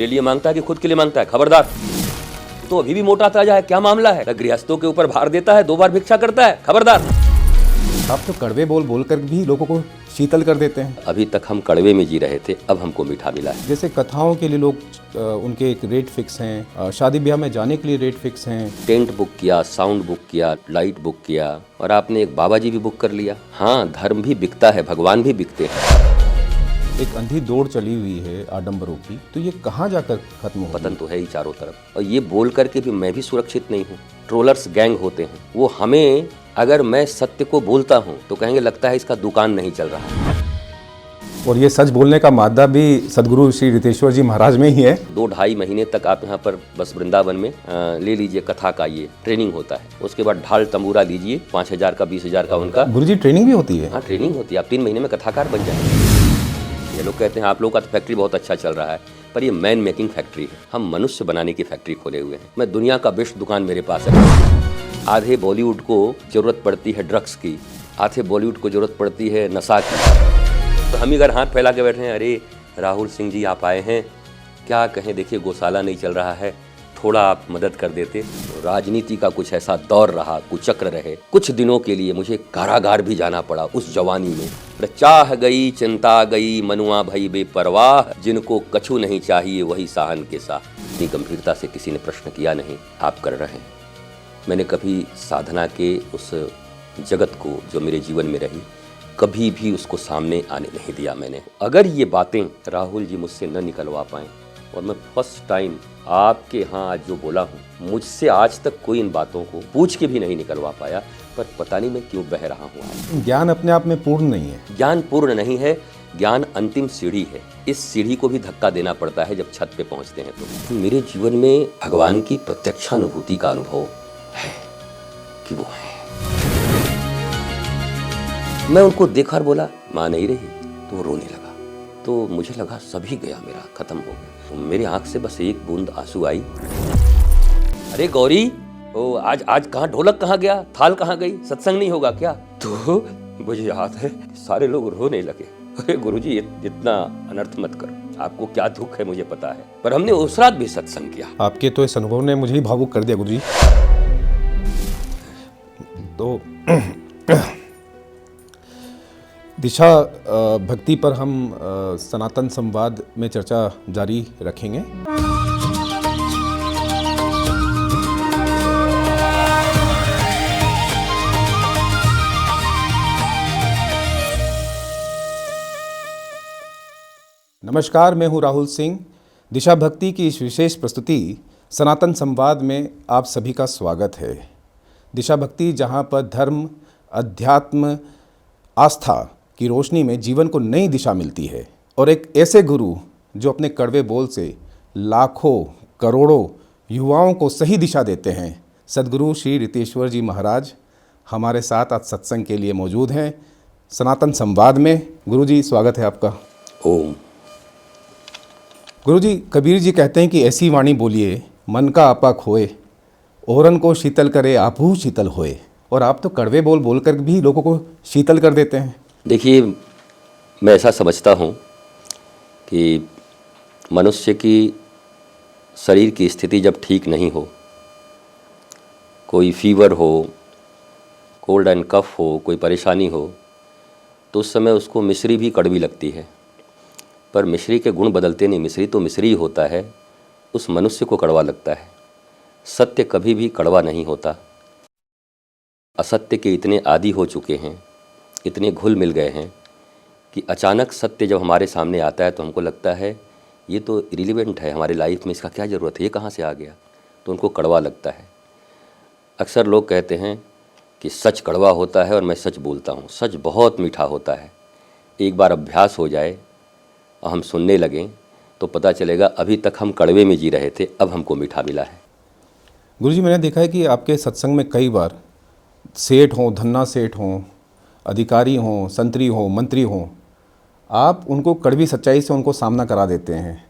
मेरे लिए मांगता है कि खुद के लिए मांगता है? खबरदार। तो अभी भी मोटा ताजा है, क्या मामला है? गृहस्थों के ऊपर भार देता है, 2 बार भिक्षा करता है, खबरदार। आप तो कड़वे बोल बोलकर भी लोगों को शीतल कर देते हैं। अभी तक हम कड़वे में जी रहे थे, अब हमको मीठा मिला है। जैसे कथाओं के लिए लोग उनके एक रेट फिक्स हैं, शादी ब्याह में जाने के लिए रेट फिक्स हैं। टेंट बुक किया, साउंड बुक किया, लाइट बुक किया, और आपने एक बाबा जी भी बुक कर लिया। हाँ, धर्म भी बिकता है, भगवान भी बिकते हैं। एक अंधी दौड़ चली हुई है आडंबरों की, तो ये कहाँ जाकर खत्म होगी? पतन तो है ही चारों तरफ। और ये बोल करके भी मैं भी सुरक्षित नहीं हूँ। ट्रोलर्स गैंग होते हैं, वो हमें, अगर मैं सत्य को बोलता हूँ तो कहेंगे लगता है इसका दुकान नहीं चल रहा है। और ये सच बोलने का मादा भी सदगुरु श्री रितेश्वर जी महाराज में ही है। 2-2.5 महीने तक आप यहाँ पर बस वृंदावन में ले लीजिए, कथा का ये ट्रेनिंग होता है। उसके बाद ढाल तंबूरा लीजिए, 5,000 का 20,000 का उनका। गुरुजी ट्रेनिंग भी होती है? हाँ, ट्रेनिंग होती है। आप 3 महीने में कथाकार बन जाएंगे। ये लोग कहते हैं आप लोगों का तो फैक्ट्री बहुत अच्छा चल रहा है, पर ये मैन मेकिंग फैक्ट्री है। हम मनुष्य बनाने की फैक्ट्री खोले हुए हैं। मैं दुनिया का बेस्ट दुकान मेरे पास है। आधे बॉलीवुड को जरूरत पड़ती है ड्रग्स की, आधे बॉलीवुड को जरूरत पड़ती है नशा की। तो हम ही अगर हाथ फैला के बैठे हैं, अरे राहुल सिंह जी आप आए हैं, क्या कहें, देखिए गौशाला नहीं चल रहा है, थोड़ा आप मदद कर देते। तो राजनीति का कुछ ऐसा दौर रहा, कुचक्र रहे। कुछ दिनों के लिए मुझे कारागार भी जाना पड़ा उस जवानी में। चाह गई चिंता गई मनुआ भई बेपरवाह, जिनको कछु नहीं चाहिए वही साहन के साथ। इतनी गंभीरता से किसी ने प्रश्न किया नहीं, आप कर रहे हैं। मैंने कभी साधना के उस जगत को जो मेरे जीवन में रही, कभी भी उसको सामने आने नहीं दिया मैंने। अगर ये बातें राहुल जी मुझसे न निकलवा पाएं, और मैं फर्स्ट टाइम आपके यहाँ आज जो बोला हूँ, मुझसे आज तक कोई इन बातों को पूछ के भी नहीं निकलवा पाया, पर पता नहीं मैं क्यों बह रहा हूँ आज। ज्ञान अपने आप में पूर्ण नहीं है। ज्ञान पूर्ण नहीं है, ज्ञान अंतिम सीढ़ी है। इस सीढ़ी को भी धक्का देना पड़ता है जब छत पे पहुँचते हैं। तो मेरे जीवन में भगवान की प्रत्यक्षानुभूति का अनुभव है कि वो है। मैं उनको देखा और बोला माँ नहीं रही, तो वो रोने लगा। तो मुझे लगा सभी गया, मेरा खत्म हो गया। तो मेरे आंख से बस एक बूंद आंसू आई। अरे गौरी, ओ आज कहाँ, ढोलक कहाँ गया, थाल कहाँ गई, सत्संग नहीं होगा क्या? तो मुझे याद है सारे लोग रोने लगे। अरे गुरुजी इतना अनर्थ मत करो, आपको क्या दुख है मुझे पता है, पर हमने उस रात भी सत्संग किया। आपके तो इस अनुभव ने मुझे ही भावुक कर दिया गुरुजी। तो दिशा भक्ति पर हम सनातन संवाद में चर्चा जारी रखेंगे। नमस्कार, मैं हूं राहुल सिंह। दिशा भक्ति की इस विशेष प्रस्तुति सनातन संवाद में आप सभी का स्वागत है। दिशा भक्ति जहां पर धर्म, अध्यात्म, आस्था की रोशनी में जीवन को नई दिशा मिलती है, और एक ऐसे गुरु जो अपने कड़वे बोल से लाखों करोड़ों युवाओं को सही दिशा देते हैं, सदगुरु श्री रितेश्वर जी महाराज हमारे साथ आज सत्संग के लिए मौजूद हैं सनातन संवाद में। गुरु जी स्वागत है आपका। ओम। गुरु जी, कबीर जी कहते हैं कि ऐसी वाणी बोलिए मन का आपा खोए, औरन को शीतल करे आपहु शीतल होए। और आप तो कड़वे बोल बोलकर भी लोगों को शीतल कर देते हैं। देखिए, मैं ऐसा समझता हूँ कि मनुष्य की शरीर की स्थिति जब ठीक नहीं हो, कोई फीवर हो, कोल्ड एंड कफ हो, कोई परेशानी हो, तो उस समय उसको मिश्री भी कड़वी लगती है। पर मिश्री के गुण बदलते नहीं, मिश्री तो मिश्री ही होता है, उस मनुष्य को कड़वा लगता है। सत्य कभी भी कड़वा नहीं होता। असत्य के इतने आदी हो चुके हैं, इतने घुल मिल गए हैं कि अचानक सत्य जब हमारे सामने आता है तो हमको लगता है ये तो इरिलीवेंट है हमारी लाइफ में, इसका क्या ज़रूरत है, ये कहाँ से आ गया, तो उनको कड़वा लगता है। अक्सर लोग कहते हैं कि सच कड़वा होता है और मैं सच बोलता हूँ। सच बहुत मीठा होता है। एक बार अभ्यास हो जाए और हम सुनने लगें तो पता चलेगा अभी तक हम कड़वे में जी रहे थे, अब हमको मीठा मिला है। गुरुजी, मैंने देखा है कि आपके सत्संग में कई बार सेठ हों, धन्ना सेठ हों, अधिकारी हों, संतरी हों, मंत्री हों, आप उनको कड़वी सच्चाई से उनको सामना करा देते हैं।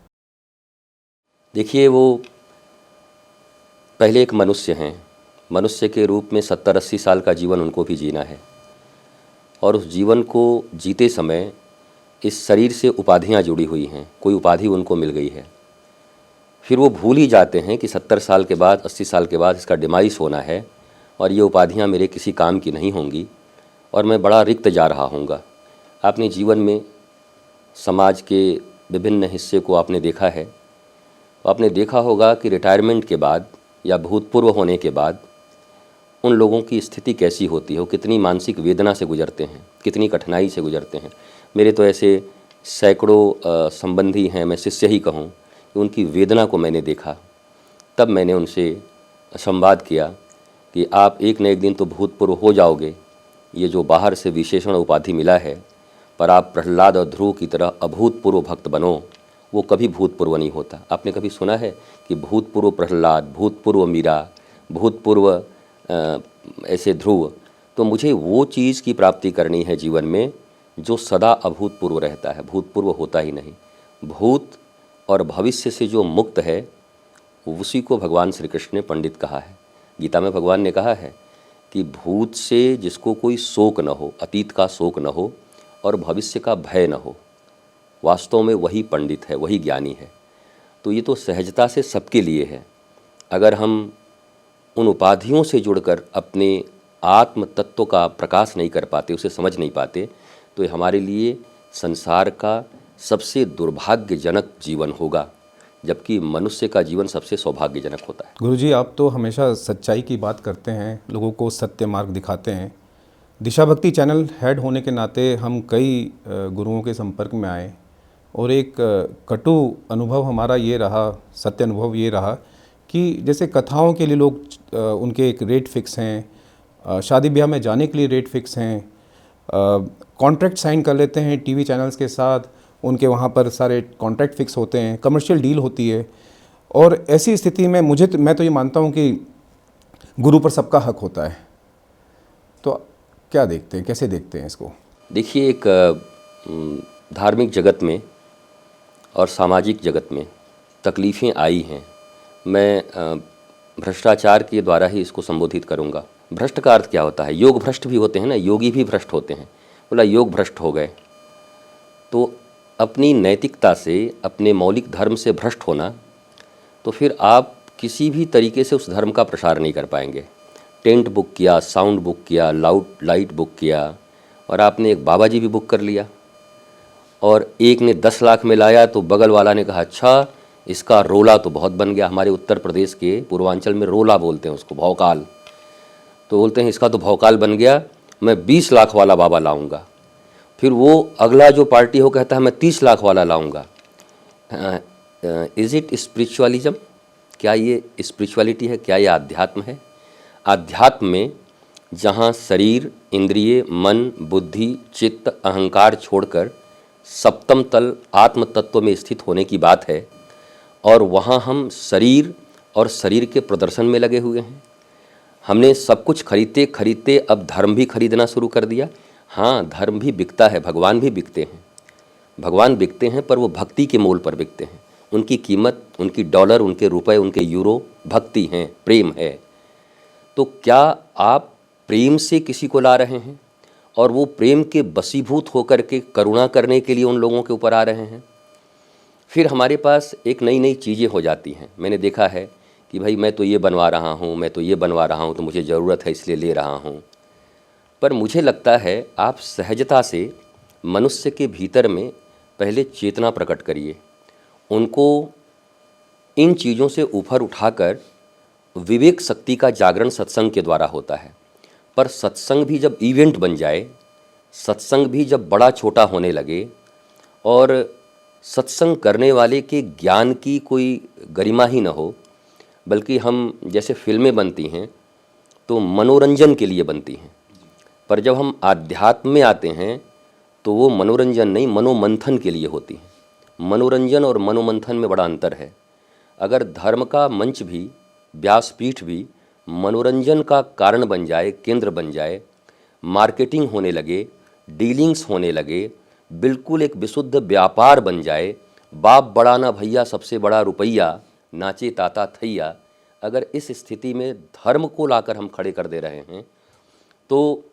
देखिए, वो पहले एक मनुष्य हैं। मनुष्य के रूप में 70-80 साल का जीवन उनको भी जीना है, और उस जीवन को जीते समय इस शरीर से उपाधियां जुड़ी हुई हैं। कोई उपाधि उनको मिल गई है, फिर वो भूल ही जाते हैं कि 70 साल के बाद, 80 साल के बाद इसका डिमाइस होना है और ये उपाधियाँ मेरे किसी काम की नहीं होंगी और मैं बड़ा रिक्त जा रहा हूँगा। आपने जीवन में समाज के विभिन्न हिस्से को आपने देखा है, आपने देखा होगा कि रिटायरमेंट के बाद या भूतपूर्व होने के बाद उन लोगों की स्थिति कैसी होती है, वो कितनी मानसिक वेदना से गुजरते हैं, कितनी कठिनाई से गुजरते हैं। मेरे तो ऐसे सैकड़ों संबंधी हैं, मैं शिष्य ही कहूँ, कि उनकी वेदना को मैंने देखा। तब मैंने उनसे संवाद किया कि आप एक न एक दिन तो भूतपूर्व हो जाओगे, ये जो बाहर से विशेषण उपाधि मिला है, पर आप प्रहलाद और ध्रुव की तरह अभूतपूर्व भक्त बनो, वो कभी भूतपूर्व नहीं होता। आपने कभी सुना है कि भूतपूर्व प्रहलाद, भूतपूर्व मीरा, भूतपूर्व ऐसे ध्रुव? तो मुझे वो चीज़ की प्राप्ति करनी है जीवन में जो सदा अभूतपूर्व रहता है, भूतपूर्व होता ही नहीं। भूत और भविष्य से जो मुक्त है उसी को भगवान श्री कृष्ण ने पंडित कहा है। गीता में भगवान ने कहा है कि भूत से जिसको कोई शोक न हो, अतीत का शोक न हो और भविष्य का भय न हो, वास्तव में वही पंडित है, वही ज्ञानी है। तो ये तो सहजता से सबके लिए है। अगर हम उन उपाधियों से जुड़कर अपने आत्म तत्व का प्रकाश नहीं कर पाते, उसे समझ नहीं पाते, तो ये हमारे लिए संसार का सबसे दुर्भाग्यजनक जीवन होगा, जबकि मनुष्य का जीवन सबसे सौभाग्यजनक होता है। गुरुजी, आप तो हमेशा सच्चाई की बात करते हैं, लोगों को सत्य मार्ग दिखाते हैं। दिशा भक्ति चैनल हेड होने के नाते हम कई गुरुओं के संपर्क में आए और एक कटु अनुभव हमारा ये रहा, सत्य अनुभव ये रहा कि जैसे कथाओं के लिए लोग उनके एक रेट फिक्स हैं, शादी ब्याह में जाने के लिए रेट फिक्स हैं, कॉन्ट्रैक्ट साइन कर लेते हैं टीवी चैनल्स के साथ, उनके वहाँ पर सारे कॉन्ट्रैक्ट फिक्स होते हैं, कमर्शियल डील होती है। और ऐसी स्थिति में मैं तो ये मानता हूँ कि गुरु पर सबका हक होता है। तो क्या देखते हैं, कैसे देखते हैं इसको? देखिए, एक धार्मिक जगत में और सामाजिक जगत में तकलीफ़ें आई हैं। मैं भ्रष्टाचार के द्वारा ही इसको संबोधित करूँगा। भ्रष्ट का अर्थ क्या होता है? योग भ्रष्ट भी होते हैं ना, योगी भी भ्रष्ट होते हैं। बोला योग भ्रष्ट हो गए, तो अपनी नैतिकता से, अपने मौलिक धर्म से भ्रष्ट होना, तो फिर आप किसी भी तरीके से उस धर्म का प्रसार नहीं कर पाएंगे। टेंट बुक किया, साउंड बुक किया, लाइट बुक किया, और आपने एक बाबा जी भी बुक कर लिया, और एक ने 10 लाख में लाया तो बगल वाला ने कहा अच्छा इसका रोला तो बहुत बन गया। हमारे उत्तर प्रदेश के पूर्वांचल में रोला बोलते हैं उसको, भौकाल। तो बोलते हैं इसका तो भौकाल बन गया, मैं 20 लाख वाला बाबा लाऊंगा। फिर वो अगला जो पार्टी हो कहता है मैं 30 लाख वाला लाऊंगा। Is it spiritualism? क्या ये स्पिरिचुअलिटी है? क्या ये आध्यात्म है? आध्यात्म में जहाँ शरीर, इंद्रिय, मन, बुद्धि, चित्त, अहंकार छोड़कर सप्तम तल आत्म तत्व में स्थित होने की बात है, और वहाँ हम शरीर और शरीर के प्रदर्शन में लगे हुए हैं। हमने सब कुछ खरीदते खरीदते अब धर्म भी खरीदना शुरू कर दिया। हाँ, धर्म भी बिकता है, भगवान भी बिकते हैं। भगवान बिकते हैं, पर वो भक्ति के मोल पर बिकते हैं। उनकी कीमत, उनकी डॉलर, उनके रुपए, उनके यूरो भक्ति हैं, प्रेम है। तो क्या आप प्रेम से किसी को ला रहे हैं और वो प्रेम के बसीभूत होकर के करुणा करने के लिए उन लोगों के ऊपर आ रहे हैं? फिर हमारे पास एक नई नई चीज़ें हो जाती हैं। मैंने देखा है कि भाई मैं तो ये बनवा रहा हूँ, मैं तो ये बनवा रहा हूँ, तो मुझे ज़रूरत है इसलिए ले रहा हूँ। पर मुझे लगता है आप सहजता से मनुष्य के भीतर में पहले चेतना प्रकट करिए, उनको इन चीज़ों से ऊपर उठाकर विवेक शक्ति का जागरण सत्संग के द्वारा होता है। पर सत्संग भी जब इवेंट बन जाए, सत्संग भी जब बड़ा छोटा होने लगे और सत्संग करने वाले के ज्ञान की कोई गरिमा ही न हो, बल्कि हम जैसे फिल्में बनती हैं तो मनोरंजन के लिए बनती हैं, पर जब हम आध्यात्म में आते हैं तो वो मनोरंजन नहीं, मनोमंथन के लिए होती हैं। मनोरंजन और मनोमंथन में बड़ा अंतर है। अगर धर्म का मंच भी, व्यासपीठ भी मनोरंजन का कारण बन जाए, केंद्र बन जाए, मार्केटिंग होने लगे, डीलिंग्स होने लगे, बिल्कुल एक विशुद्ध व्यापार बन जाए, बाप बड़ा ना भैया सबसे बड़ा रुपैया, नाचे ताता थैया, अगर इस स्थिति में धर्म को लाकर हम खड़े कर दे रहे हैं तो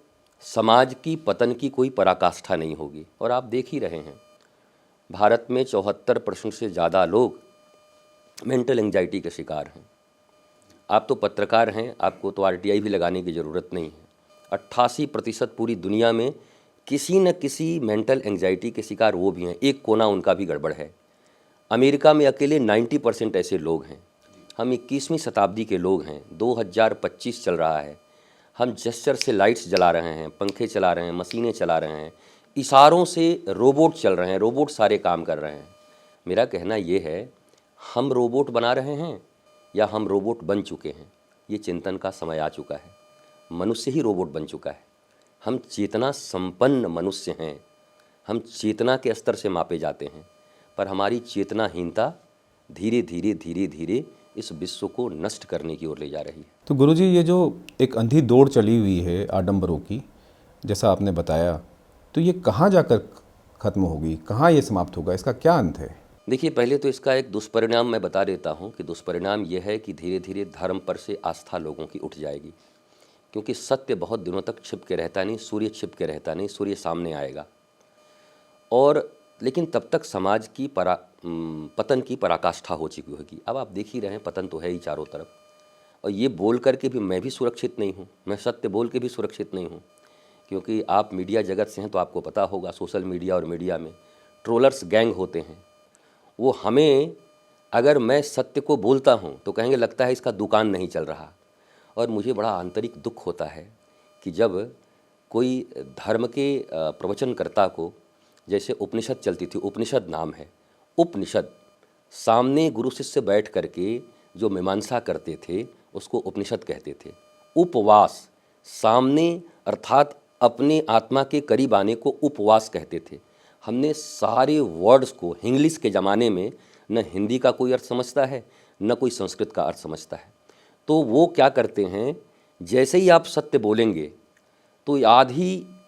समाज की पतन की कोई पराकाष्ठा नहीं होगी। और आप देख ही रहे हैं, भारत में 74% से ज़्यादा लोग मेंटल एंजाइटी के शिकार हैं। आप तो पत्रकार हैं, आपको तो आरटीआई भी लगाने की ज़रूरत नहीं है। 88% पूरी दुनिया में किसी न किसी मेंटल एंजाइटी के शिकार वो भी हैं, एक कोना उनका भी गड़बड़ है। अमेरिका में अकेले 90% ऐसे लोग हैं। हम 21वीं शताब्दी के लोग हैं, 2025 चल रहा है। हम जेस्चर से लाइट्स जला रहे हैं, पंखे चला रहे हैं, मशीनें चला रहे हैं, इशारों से रोबोट चल रहे हैं, रोबोट सारे काम कर रहे हैं। मेरा कहना ये है, हम रोबोट बना रहे हैं या हम रोबोट बन चुके हैं, ये चिंतन का समय आ चुका है। मनुष्य ही रोबोट बन चुका है। हम चेतना संपन्न मनुष्य हैं, हम चेतना के स्तर से मापे जाते हैं, पर हमारी चेतनाहीनता धीरे धीरे धीरे धीरे इस विश्व को नष्ट करने की ओर ले जा रही है। तो गुरुजी, ये जो एक अंधी दौड़ चली हुई है आडंबरों की, जैसा आपने बताया, तो ये कहाँ जाकर खत्म होगी, कहाँ ये समाप्त होगा, इसका क्या अंत है? देखिए, पहले तो इसका एक दुष्परिणाम मैं बता देता हूँ कि दुष्परिणाम यह है कि धीरे धीरे धर्म पर से आस्था लोगों की उठ जाएगी, क्योंकि सत्य बहुत दिनों तक छिप के रहता नहीं, सूर्य छिप के रहता नहीं, सूर्य सामने आएगा। और लेकिन तब तक समाज की पतन की पराकाष्ठा हो चुकी होगी। अब आप देख ही रहे हैं, पतन तो है ही चारों तरफ। और ये बोल करके भी मैं भी सुरक्षित नहीं हूँ, मैं सत्य बोल के भी सुरक्षित नहीं हूँ, क्योंकि आप मीडिया जगत से हैं तो आपको पता होगा, सोशल मीडिया और मीडिया में ट्रोलर्स गैंग होते हैं। वो हमें, अगर मैं सत्य को बोलता हूँ तो कहेंगे लगता है इसका दुकान नहीं चल रहा। और मुझे बड़ा आंतरिक दुख होता है कि जब कोई धर्म के प्रवचनकर्ता को, जैसे उपनिषद चलती थी, उपनिषद नाम है, उपनिषद, सामने गुरु शिष्य बैठ करके जो मीमांसा करते थे उसको उपनिषद कहते थे। उपवास, सामने अर्थात अपने आत्मा के करीब आने को उपवास कहते थे। हमने सारे वर्ड्स को, इंग्लिश के ज़माने में न हिंदी का कोई अर्थ समझता है न कोई संस्कृत का अर्थ समझता है, तो वो क्या करते हैं, जैसे ही आप सत्य बोलेंगे तो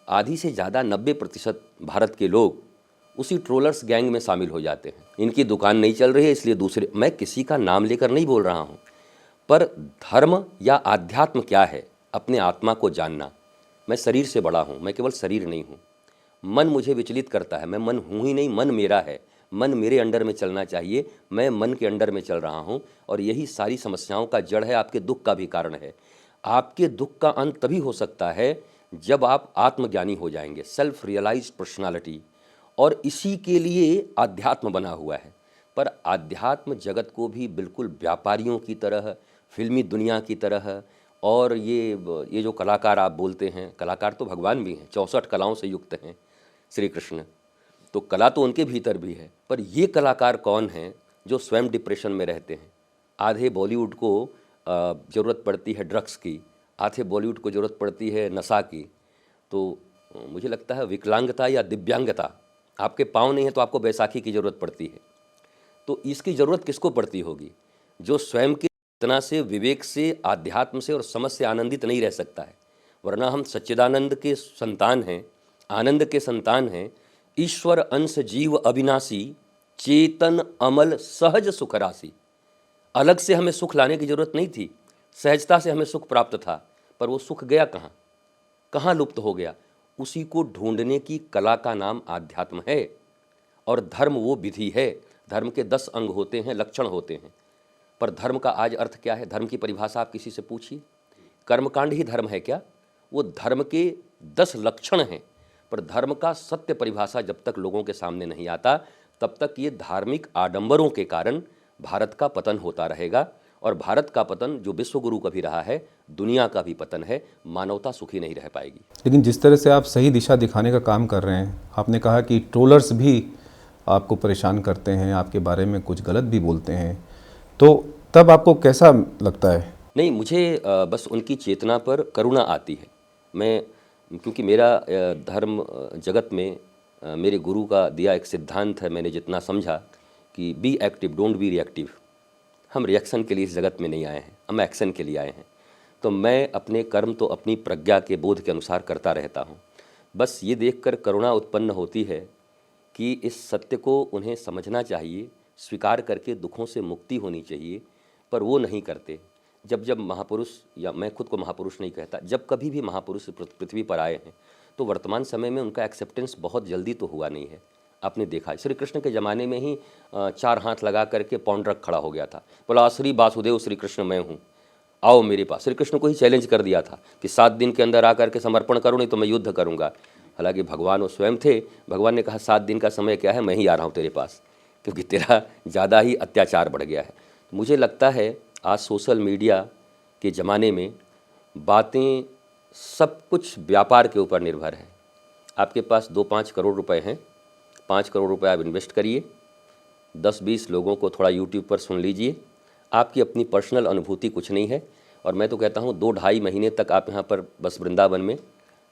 आधी से ज़्यादा 90% भारत के लोग उसी ट्रोलर्स गैंग में शामिल हो जाते हैं। इनकी दुकान नहीं चल रही है इसलिए दूसरे, मैं किसी का नाम लेकर नहीं बोल रहा हूँ, पर धर्म या आध्यात्म क्या है, अपने आत्मा को जानना। मैं शरीर से बड़ा हूँ, मैं केवल शरीर नहीं हूँ। मन मुझे विचलित करता है, मैं मन हूँ ही नहीं, मन मेरा है, मन मेरे अंडर में चलना चाहिए, मैं मन के अंडर में चल रहा हूँ। और यही सारी समस्याओं का जड़ है, आपके दुख का भी कारण है। आपके दुख का अंत तभी हो सकता है जब आप आत्मज्ञानी हो जाएंगे, सेल्फ रियलाइज्ड पर्सनालिटी। और इसी के लिए आध्यात्म बना हुआ है। पर आध्यात्म जगत को भी बिल्कुल व्यापारियों की तरह, फिल्मी दुनिया की तरह, और ये जो कलाकार आप बोलते हैं, कलाकार तो भगवान भी हैं, 64 कलाओं से युक्त हैं श्री कृष्ण, तो कला तो उनके भीतर भी है। पर ये कलाकार कौन हैं जो स्वयं डिप्रेशन में रहते हैं? आधे बॉलीवुड को ज़रूरत पड़ती है ड्रग्स की, आधे बॉलीवुड को ज़रूरत पड़ती है नशा की। तो मुझे लगता है विकलांगता या दिव्यांगता, आपके पाँव नहीं है तो आपको बैसाखी की ज़रूरत पड़ती है। तो इसकी ज़रूरत किसको पड़ती होगी? जो स्वयं के चेतना से, विवेक से, आध्यात्म से और समझ से आनंदित नहीं रह सकता है। वरना हम सच्चिदानंद के संतान हैं, आनंद के संतान हैं। ईश्वर अंश जीव अविनाशी, चेतन अमल सहज सुख राशि। अलग से हमें सुख लाने की जरूरत नहीं थी, सहजता से हमें सुख प्राप्त था। पर वो सुख गया कहाँ, कहाँ लुप्त हो गया? उसी को ढूंढने की कला का नाम आध्यात्म है। और धर्म वो विधि है। धर्म के 10 अंग होते हैं, लक्षण होते हैं। पर धर्म का आज अर्थ क्या है? धर्म की परिभाषा आप किसी से पूछिए। कर्मकांड ही धर्म है क्या? वो धर्म के 10 लक्षण हैं। पर धर्म का सत्य परिभाषा जब तक लोगों के सामने नहीं आता, तब तक ये धार्मिक आडंबरों के कारण भारत का पतन होता रहेगा। और भारत का पतन जो विश्वगुरु का भी रहा है, दुनिया का भी पतन है। मानवता सुखी नहीं रह पाएगी। लेकिन जिस तरह से आप सही दिशा दिखाने का काम कर रहे हैं, आपने कहा कि ट्रोलर्स भी आपको परेशान करते हैं, आपके बारे में कुछ गलत भी बोलते हैं, तो तब आपको कैसा लगता है? नहीं, मुझे बस उनकी चेतना पर करुणा आती है। मैं, क्योंकि मेरा धर्म जगत में मेरे गुरु का दिया एक सिद्धांत है, मैंने जितना समझा कि be active, don't be reactive. हम रिएक्शन के लिए इस जगत में नहीं आए हैं, हम एक्शन के लिए आए हैं। तो मैं अपने कर्म तो अपनी प्रज्ञा के बोध के अनुसार करता रहता हूँ। बस ये देखकर करुणा उत्पन्न होती है कि इस सत्य को उन्हें समझना चाहिए, स्वीकार करके दुखों से मुक्ति होनी चाहिए। पर वो नहीं करते। जब महापुरुष, या मैं खुद को महापुरुष नहीं कहता, जब कभी भी महापुरुष पृथ्वी पर आए हैं तो वर्तमान समय में उनका एक्सेप्टेंस बहुत जल्दी तो हुआ नहीं है। आपने देखा श्री कृष्ण के ज़माने में ही 4 हाथ लगा करके पौंड्रक खड़ा हो गया था, बोला श्री वासुदेव श्री कृष्ण मैं हूँ, आओ मेरे पास। श्री कृष्ण को ही चैलेंज कर दिया था कि 7 दिन के अंदर आकर के समर्पण करो, नहीं तो मैं युद्ध करूँगा। हालांकि भगवान वो स्वयं थे, भगवान ने कहा 7 दिन का समय क्या है, मैं ही आ रहा हूँ तेरे पास, क्योंकि तेरा ज़्यादा ही अत्याचार बढ़ गया है। मुझे लगता है आज सोशल मीडिया के ज़माने में बातें सब कुछ व्यापार के ऊपर निर्भर है। आपके पास 2-5 करोड़ रुपए हैं, 5 करोड़ रुपए आप इन्वेस्ट करिए, 10-20 लोगों को थोड़ा यूट्यूब पर सुन लीजिए, आपकी अपनी पर्सनल अनुभूति कुछ नहीं है। और मैं तो कहता हूँ 2-2.5 महीने तक आप यहाँ पर बस वृंदावन में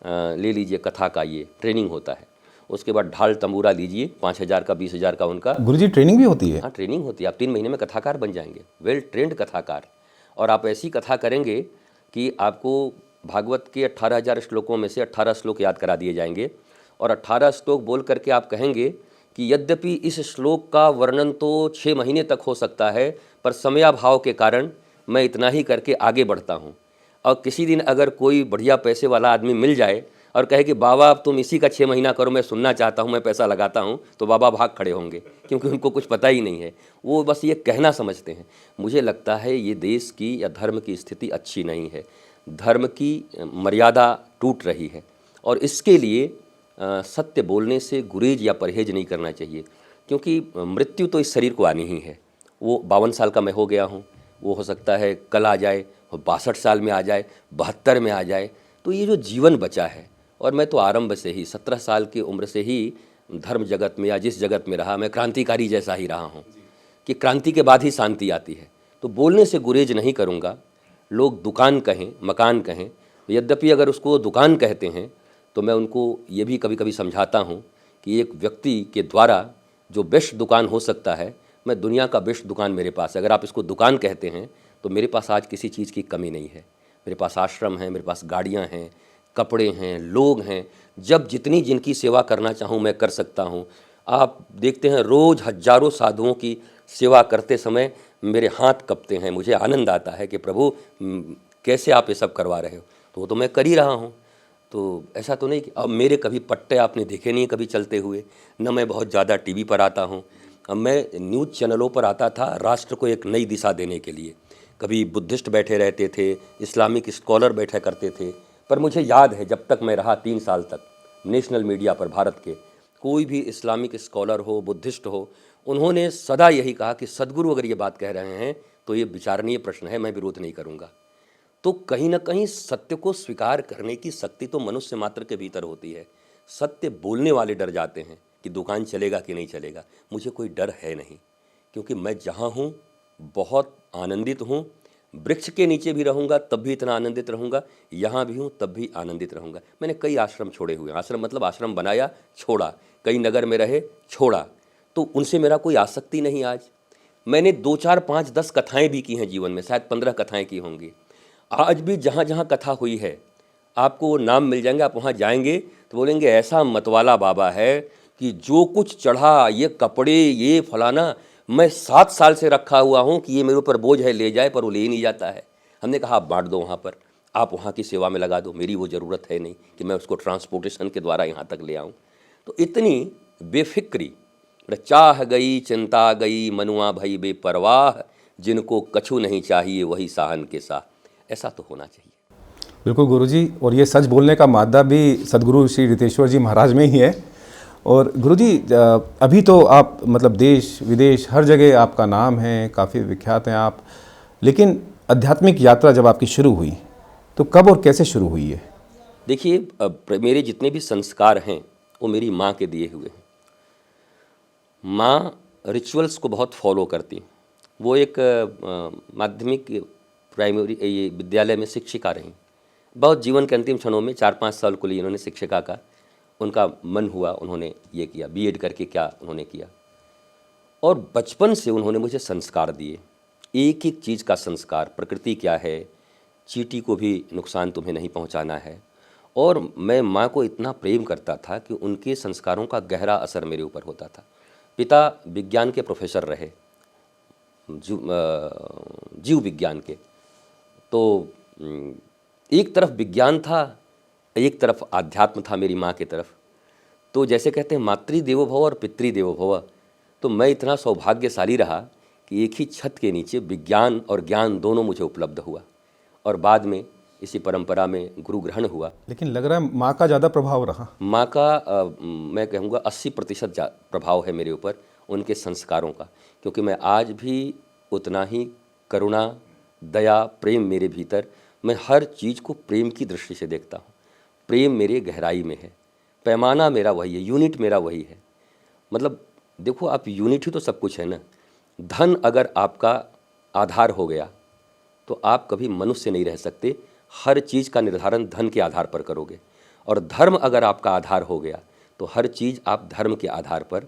ले लीजिए, कथा का ये ट्रेनिंग होता है। उसके बाद ढाल तंबूरा लीजिए, 5,000 का 20,000 का उनका। गुरुजी ट्रेनिंग भी होती है? हाँ, ट्रेनिंग होती है। आप 3 महीने में कथाकार बन जाएंगे, वेल ट्रेंड कथाकार। और आप ऐसी कथा करेंगे कि आपको भागवत के 18,000 श्लोकों में से 18 श्लोक याद करा दिए जाएंगे, और 18 श्लोक बोल करके आप कहेंगे कि यद्यपि इस श्लोक का वर्णन तो 6 महीने तक हो सकता है, पर समयाभाव के कारण मैं इतना ही करके आगे बढ़ता हूँ। और किसी दिन अगर कोई बढ़िया पैसे वाला आदमी मिल जाए और कहे कि बाबा अब तुम इसी का 6 महीना करो, मैं सुनना चाहता हूँ, मैं पैसा लगाता हूँ, तो बाबा भाग खड़े होंगे, क्योंकि उनको कुछ पता ही नहीं है, वो बस ये कहना समझते हैं। मुझे लगता है ये देश की या धर्म की स्थिति अच्छी नहीं है, धर्म की मर्यादा टूट रही है, और इसके लिए सत्य बोलने से गुरेज या परहेज नहीं करना चाहिए, क्योंकि मृत्यु तो इस शरीर को आनी ही है। वो 52 साल का मैं हो गया हूँ, वो हो सकता है कल आ जाए, 62 साल में आ जाए, 72 में आ जाए। तो ये जो जीवन बचा है, और मैं तो आरंभ से ही 17 साल की उम्र से ही धर्म जगत में या जिस जगत में रहा, मैं क्रांतिकारी जैसा ही रहा हूँ कि क्रांति के बाद ही शांति आती है। तो बोलने से गुरेज नहीं करूँगा। लोग दुकान कहें, मकान कहें, यद्यपि अगर उसको दुकान कहते हैं तो मैं उनको ये भी कभी कभी समझाता हूँ कि एक व्यक्ति के द्वारा जो बेस्ट दुकान हो सकता है, मैं दुनिया का बेस्ट दुकान मेरे पास है। अगर आप इसको दुकान कहते हैं तो मेरे पास आज किसी चीज़ की कमी नहीं है। मेरे पास आश्रम है, मेरे पास गाड़ियाँ हैं, कपड़े हैं, लोग हैं। जब जितनी जिनकी सेवा करना चाहूँ मैं कर सकता हूँ। आप देखते हैं रोज़ हजारों साधुओं की सेवा करते समय मेरे हाथ कँपते हैं, मुझे आनंद आता है कि प्रभु कैसे आप ये सब करवा रहे हो। तो वो तो मैं कर ही रहा हूँ। तो ऐसा तो नहीं कि अब मेरे कभी पट्टे आपने देखे नहीं कभी चलते हुए, न मैं बहुत ज़्यादा टीवी पर आता हूँ। अब मैं न्यूज़ चैनलों पर आता था राष्ट्र को एक नई दिशा देने के लिए। कभी बुद्धिस्ट बैठे रहते थे, इस्लामिक स्कॉलर बैठा करते थे, पर मुझे याद है जब तक मैं रहा 3 साल तक नेशनल मीडिया पर भारत के, कोई भी इस्लामिक स्कॉलर हो, बुद्धिस्ट हो, उन्होंने सदा यही कहा कि सदगुरु अगर ये बात कह रहे हैं तो ये विचारणीय प्रश्न है, मैं विरोध नहीं करूँगा। तो कहीं ना कहीं सत्य को स्वीकार करने की शक्ति तो मनुष्य मात्र के भीतर होती है। सत्य बोलने वाले डर जाते हैं कि दुकान चलेगा कि नहीं चलेगा। मुझे कोई डर है नहीं, क्योंकि मैं जहाँ हूँ बहुत आनंदित हूँ। वृक्ष के नीचे भी रहूँगा तब भी इतना आनंदित रहूँगा, यहाँ भी हूँ तब भी आनंदित रहूँगा। मैंने कई आश्रम छोड़े हुए हैं, आश्रम मतलब आश्रम बनाया, छोड़ा, कई नगर में रहे, छोड़ा, तो उनसे मेरा कोई आसक्ति नहीं। आज मैंने 2, 4, 5, 10 कथाएँ भी की हैं जीवन में, शायद 15 कथाएँ की होंगी। आज भी जहाँ जहाँ कथा हुई है आपको वो नाम मिल जाएंगे, आप वहाँ जाएंगे तो बोलेंगे ऐसा मतवाला बाबा है कि जो कुछ चढ़ा, ये कपड़े, ये फलाना, मैं 7 साल से रखा हुआ हूँ कि ये मेरे ऊपर बोझ है, ले जाए, पर वो ले ही नहीं जाता है। हमने कहा आप बांट दो वहाँ पर, आप वहाँ की सेवा में लगा दो, मेरी वो ज़रूरत है नहीं कि मैं उसको ट्रांसपोर्टेशन के द्वारा यहाँ तक ले आऊँ। तो इतनी बेफिक्री, चाह गई चिंता गई मनुआ भई बेपरवाह, जिनको कछु नहीं चाहिए वही साहन के साह। ऐसा तो होना चाहिए। बिल्कुल गुरुजी, और ये सच बोलने का मादा भी सदगुरु श्री रितेश्वर जी महाराज में ही है। और गुरुजी अभी तो आप मतलब देश विदेश हर जगह आपका नाम है, काफ़ी विख्यात हैं आप, लेकिन आध्यात्मिक यात्रा जब आपकी शुरू हुई तो कब और कैसे शुरू हुई है? देखिए, मेरे जितने भी संस्कार हैं वो मेरी माँ के दिए हुए हैं। माँ रिचुअल्स को बहुत फॉलो करती। वो एक माध्यमिक प्राइमरी ये विद्यालय में शिक्षिका रहीं। बहुत जीवन के अंतिम क्षणों में 4-5 साल के लिए उन्होंने शिक्षिका का उनका मन हुआ, उन्होंने ये किया, बीएड करके क्या उन्होंने किया। और बचपन से उन्होंने मुझे संस्कार दिए, एक एक चीज़ का संस्कार, प्रकृति क्या है, चींटी को भी नुकसान तुम्हें नहीं पहुंचाना है। और मैं माँ को इतना प्रेम करता था कि उनके संस्कारों का गहरा असर मेरे ऊपर होता था। पिता विज्ञान के प्रोफेसर रहे, जीव विज्ञान के। तो एक तरफ विज्ञान था, एक तरफ आध्यात्म था मेरी माँ की तरफ। तो जैसे कहते हैं मातृदेवो भव और पितृदेवो भव, तो मैं इतना सौभाग्यशाली रहा कि एक ही छत के नीचे विज्ञान और ज्ञान दोनों मुझे उपलब्ध हुआ, और बाद में इसी परंपरा में गुरु ग्रहण हुआ। लेकिन लग रहा है माँ का ज़्यादा प्रभाव रहा। माँ का मैं कहूँगा 80% प्रभाव है मेरे ऊपर, उनके संस्कारों का, क्योंकि मैं आज भी उतना ही करुणा, दया, प्रेम मेरे भीतर, मैं हर चीज़ को प्रेम की दृष्टि से देखता हूँ। प्रेम मेरे गहराई में है, पैमाना मेरा वही है, यूनिट मेरा वही है। मतलब देखो, आप यूनिट ही तो सब कुछ है ना। धन अगर आपका आधार हो गया तो आप कभी मनुष्य नहीं रह सकते, हर चीज़ का निर्धारण धन के आधार पर करोगे। और धर्म अगर आपका आधार हो गया तो हर चीज़ आप धर्म के आधार पर,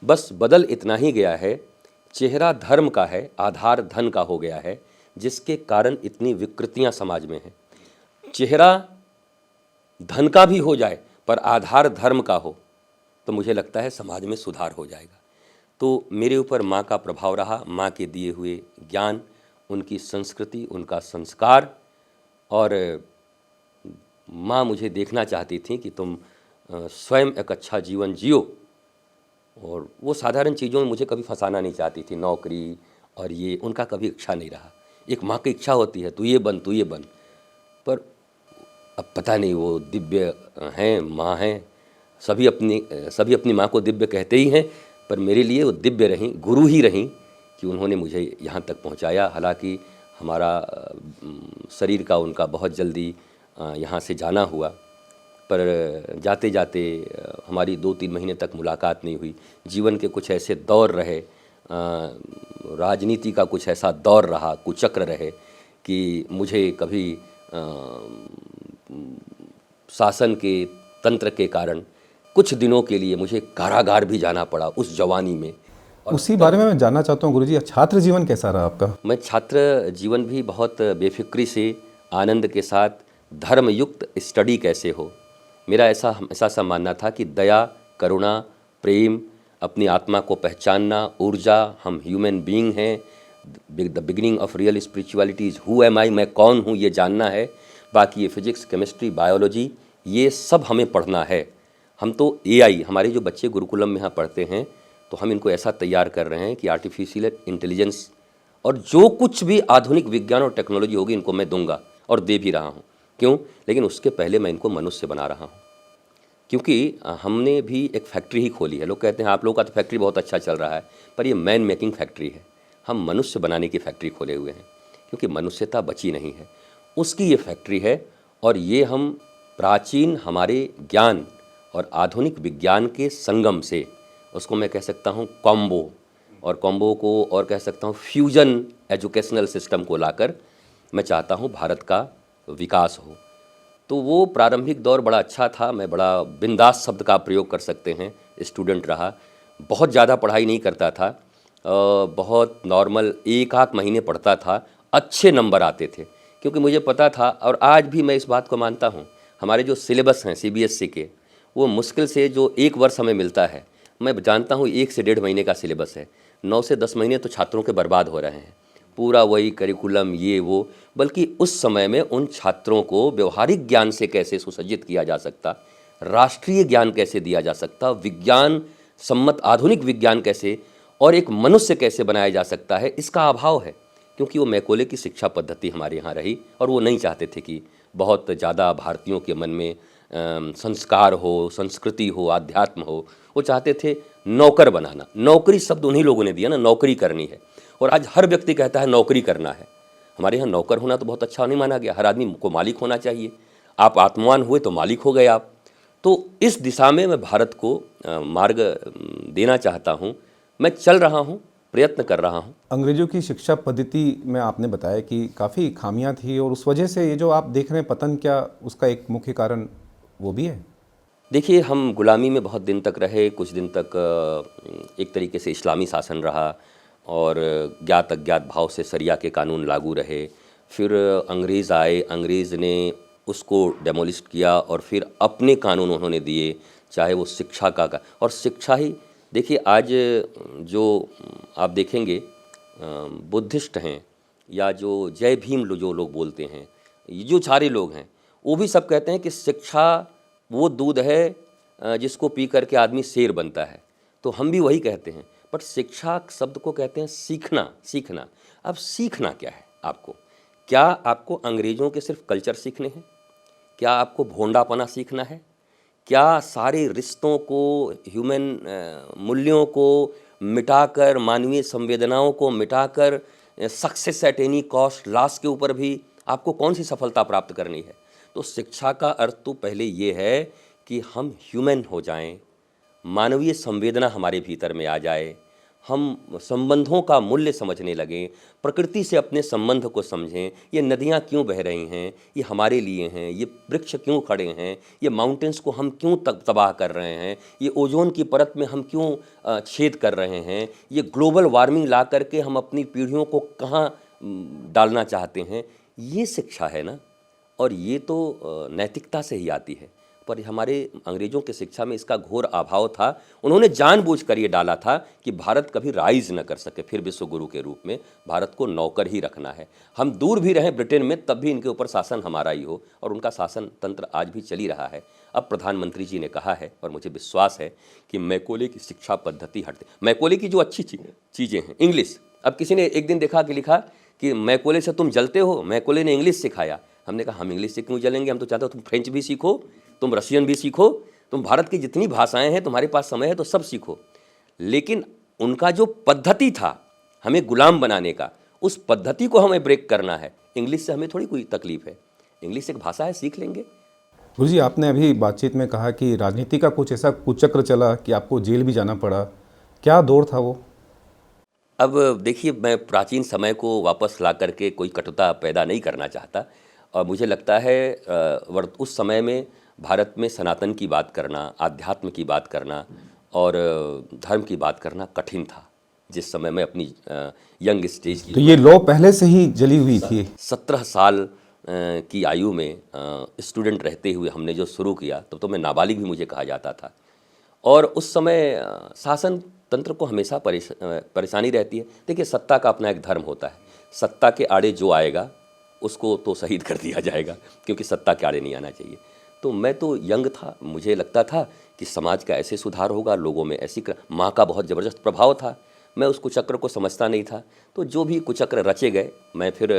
बस बदल इतना ही गया है, चेहरा धर्म का है, आधार धन का हो गया है, जिसके कारण इतनी विकृतियां समाज में हैं। चेहरा धन का भी हो जाए पर आधार धर्म का हो तो मुझे लगता है समाज में सुधार हो जाएगा। तो मेरे ऊपर माँ का प्रभाव रहा, माँ के दिए हुए ज्ञान, उनकी संस्कृति, उनका संस्कार, और माँ मुझे देखना चाहती थी कि तुम स्वयं एक अच्छा जीवन जियो, और वो साधारण चीज़ों में मुझे कभी फंसाना नहीं चाहती थी, नौकरी और ये उनका कभी इच्छा नहीं रहा। एक माँ की इच्छा होती है तू ये बन, तू ये बन, पर अब पता नहीं वो दिव्य हैं, माँ हैं, सभी अपनी माँ को दिव्य कहते ही हैं, पर मेरे लिए वो दिव्य रहीं, गुरु ही रहीं कि उन्होंने मुझे यहाँ तक पहुँचाया। हालांकि हमारा शरीर का उनका बहुत जल्दी यहाँ से जाना हुआ, पर जाते जाते हमारी 2-3 महीने तक मुलाकात नहीं हुई। जीवन के कुछ ऐसे दौर रहे, राजनीति का कुछ ऐसा दौर रहा, कुचक्र रहे कि मुझे कभी शासन के तंत्र के कारण कुछ दिनों के लिए मुझे कारागार भी जाना पड़ा उस जवानी में। उसी बारे में मैं जानना चाहता हूँ गुरुजी, छात्र जीवन कैसा रहा आपका? मैं छात्र जीवन भी बहुत बेफिक्री से, आनंद के साथ, धर्मयुक्त स्टडी कैसे हो, मेरा ऐसा सा मानना था कि दया, करुणा, प्रेम, अपनी आत्मा को पहचानना, ऊर्जा, हम ह्यूमन बीइंग हैं, the beginning of real spirituality is who am I, मैं कौन हूँ ये जानना है। बाकी ये फिजिक्स, केमिस्ट्री, बायोलॉजी ये सब हमें पढ़ना है। हम तो AI, हमारे जो बच्चे गुरुकुलम में यहाँ पढ़ते हैं, तो हम इनको ऐसा तैयार कर रहे हैं कि आर्टिफिशियल इंटेलिजेंस और जो कुछ भी आधुनिक विज्ञान और टेक्नोलॉजी होगी इनको मैं दूंगा, और दे भी रहा हूँ। क्यों? लेकिन उसके पहले मैं इनको मनुष्य बना रहा हूँ, क्योंकि हमने भी एक फैक्ट्री ही खोली है। लोग कहते हैं आप लोगों का तो फैक्ट्री बहुत अच्छा चल रहा है, पर ये मैन मेकिंग फैक्ट्री है। हम मनुष्य बनाने की फैक्ट्री खोले हुए हैं, क्योंकि मनुष्यता बची नहीं है, उसकी ये फैक्ट्री है। और ये हम प्राचीन हमारे ज्ञान और आधुनिक विज्ञान के संगम से, उसको मैं कह सकता हूँ कॉम्बो, और कॉम्बो को और कह सकता हूँ फ्यूजन एजुकेशनल सिस्टम को लाकर मैं चाहता हूँ भारत का विकास हो। तो वो प्रारंभिक दौर बड़ा अच्छा था, मैं बड़ा बिंदास शब्द का प्रयोग कर सकते हैं, स्टूडेंट रहा, बहुत ज़्यादा पढ़ाई नहीं करता था, बहुत नॉर्मल 1-8 महीने पढ़ता था, अच्छे नंबर आते थे, क्योंकि मुझे पता था, और आज भी मैं इस बात को मानता हूँ, हमारे जो सिलेबस हैं CBSE के, वो मुश्किल से जो 1 वर्ष हमें मिलता है, मैं जानता हूँ 1 से 1.5 महीने का सिलेबस है, 9 से 10 महीने तो छात्रों के बर्बाद हो रहे हैं, पूरा वही करिकुलम ये वो। बल्कि उस समय में उन छात्रों को व्यवहारिक ज्ञान से कैसे सुसज्जित किया जा सकता, राष्ट्रीय ज्ञान कैसे दिया जा सकता, विज्ञान सम्मत आधुनिक विज्ञान कैसे, और एक मनुष्य कैसे बनाया जा सकता है, इसका अभाव है। क्योंकि वो मैकोले की शिक्षा पद्धति हमारे यहाँ रही, और वो नहीं चाहते थे कि बहुत ज़्यादा भारतीयों के मन में संस्कार हो, संस्कृति हो, आध्यात्म हो। वो चाहते थे नौकर बनाना। नौकरी शब्द उन्हीं लोगों ने दिया ना, नौकरी करनी है, और आज हर व्यक्ति कहता है नौकरी करना है। हमारे यहाँ नौकर होना तो बहुत अच्छा नहीं माना गया, हर आदमी को मालिक होना चाहिए। आप आत्मवान हुए तो मालिक हो गए आप। तो इस दिशा में मैं भारत को मार्ग देना चाहता हूँ, मैं चल रहा हूँ, प्रयत्न कर रहा हूँ। अंग्रेजों की शिक्षा पद्धति में आपने बताया कि काफ़ी खामियां थी, और उस वजह से ये जो आप देख रहे हैं पतन, क्या उसका एक मुख्य कारण वो भी है? देखिए, हम गुलामी में बहुत दिन तक रहे, कुछ दिन तक एक तरीके से इस्लामी शासन रहा, और ज्ञात अज्ञात भाव से शरिया के कानून लागू रहे। फिर अंग्रेज़ आए, अंग्रेज़ ने उसको डेमोलिश किया, और फिर अपने कानून उन्होंने दिए, चाहे वो शिक्षा का और शिक्षा ही देखिए, आज जो आप देखेंगे बुद्धिस्ट हैं या जो जय भीम जो लोग बोलते हैं, ये जो सारे लोग हैं, वो भी सब कहते हैं कि शिक्षा वो दूध है जिसको पी करके आदमी शेर बनता है, तो हम भी वही कहते हैं। बट शिक्षा शब्द को कहते हैं सीखना। सीखना, अब सीखना क्या है आपको? क्या आपको अंग्रेज़ों के सिर्फ कल्चर सीखने हैं? क्या आपको भोंडापना सीखना है? क्या सारे रिश्तों को, ह्यूमन मूल्यों को मिटाकर, मानवीय संवेदनाओं को मिटाकर, success at any cost, loss के ऊपर भी आपको कौन सी सफलता प्राप्त करनी है? तो शिक्षा का अर्थ तो पहले ये है कि हम ह्यूमन हो जाएं, मानवीय संवेदना हमारे भीतर में आ जाए, हम संबंधों का मूल्य समझने लगें, प्रकृति से अपने संबंध को समझें। ये नदियाँ क्यों बह रही हैं, ये हमारे लिए हैं। ये वृक्ष क्यों खड़े हैं, ये माउंटेन्स को हम क्यों तबाह कर रहे हैं, ये ओजोन की परत में हम क्यों छेद कर रहे हैं, ये ग्लोबल वार्मिंग ला करके हम अपनी पीढ़ियों को कहाँ डालना चाहते हैं। ये शिक्षा है ना, और ये तो नैतिकता से ही आती है। पर हमारे अंग्रेज़ों के शिक्षा में इसका घोर अभाव था। उन्होंने जानबूझकर ये डाला था कि भारत कभी राइज न कर सके फिर विश्व गुरु के रूप में, भारत को नौकर ही रखना है। हम दूर भी रहें ब्रिटेन में, तब भी इनके ऊपर शासन हमारा ही हो, और उनका शासन तंत्र आज भी चल ही रहा है। अब प्रधानमंत्री जी ने कहा है, और मुझे विश्वास है कि मैकोले की शिक्षा पद्धति हटते, मैकोले की जो अच्छी चीज़ें हैं, इंग्लिश। अब किसी ने एक दिन देखा कि लिखा कि मैकोले से तुम जलते हो, मैकोले ने इंग्लिश सिखाया। हमने कहा हम इंग्लिश से क्यों जलेंगे, हम तो चाहते हो तुम फ्रेंच भी सीखो, तुम रशियन भी सीखो, तुम भारत की जितनी भाषाएं हैं, तुम्हारे पास समय है तो सब सीखो। लेकिन उनका जो पद्धति था हमें गुलाम बनाने का, उस पद्धति को हमें ब्रेक करना है। इंग्लिश से हमें थोड़ी कोई तकलीफ है, इंग्लिश एक भाषा है, सीख लेंगे। गुरुजी, आपने अभी बातचीत में कहा कि राजनीति का कुछ ऐसा कुचक्र चला कि आपको जेल भी जाना पड़ा, क्या दौर था वो? अब देखिए, मैं प्राचीन समय को वापस ला करके कोई कटुता पैदा नहीं करना चाहता, और मुझे लगता है उस समय में भारत में सनातन की बात करना, आध्यात्म की बात करना और धर्म की बात करना कठिन था, जिस समय मैं अपनी यंग स्टेज की। तो ये लॉ पहले से ही जली हुई थी? 17 साल की आयु में स्टूडेंट रहते हुए हमने जो शुरू किया, तब तो मैं नाबालिग भी मुझे कहा जाता था। और उस समय शासन तंत्र को हमेशा परेशानी रहती है। देखिए, सत्ता का अपना एक धर्म होता है, सत्ता के आड़े जो आएगा उसको तो शहीद कर दिया जाएगा, क्योंकि सत्ता के आड़े नहीं आना चाहिए। तो मैं तो यंग था, मुझे लगता था कि समाज का ऐसे सुधार होगा, लोगों में ऐसी माँ का बहुत ज़बरदस्त प्रभाव था। मैं उस कुचक्र को समझता नहीं था, तो जो भी कुचक्र रचे गए, मैं फिर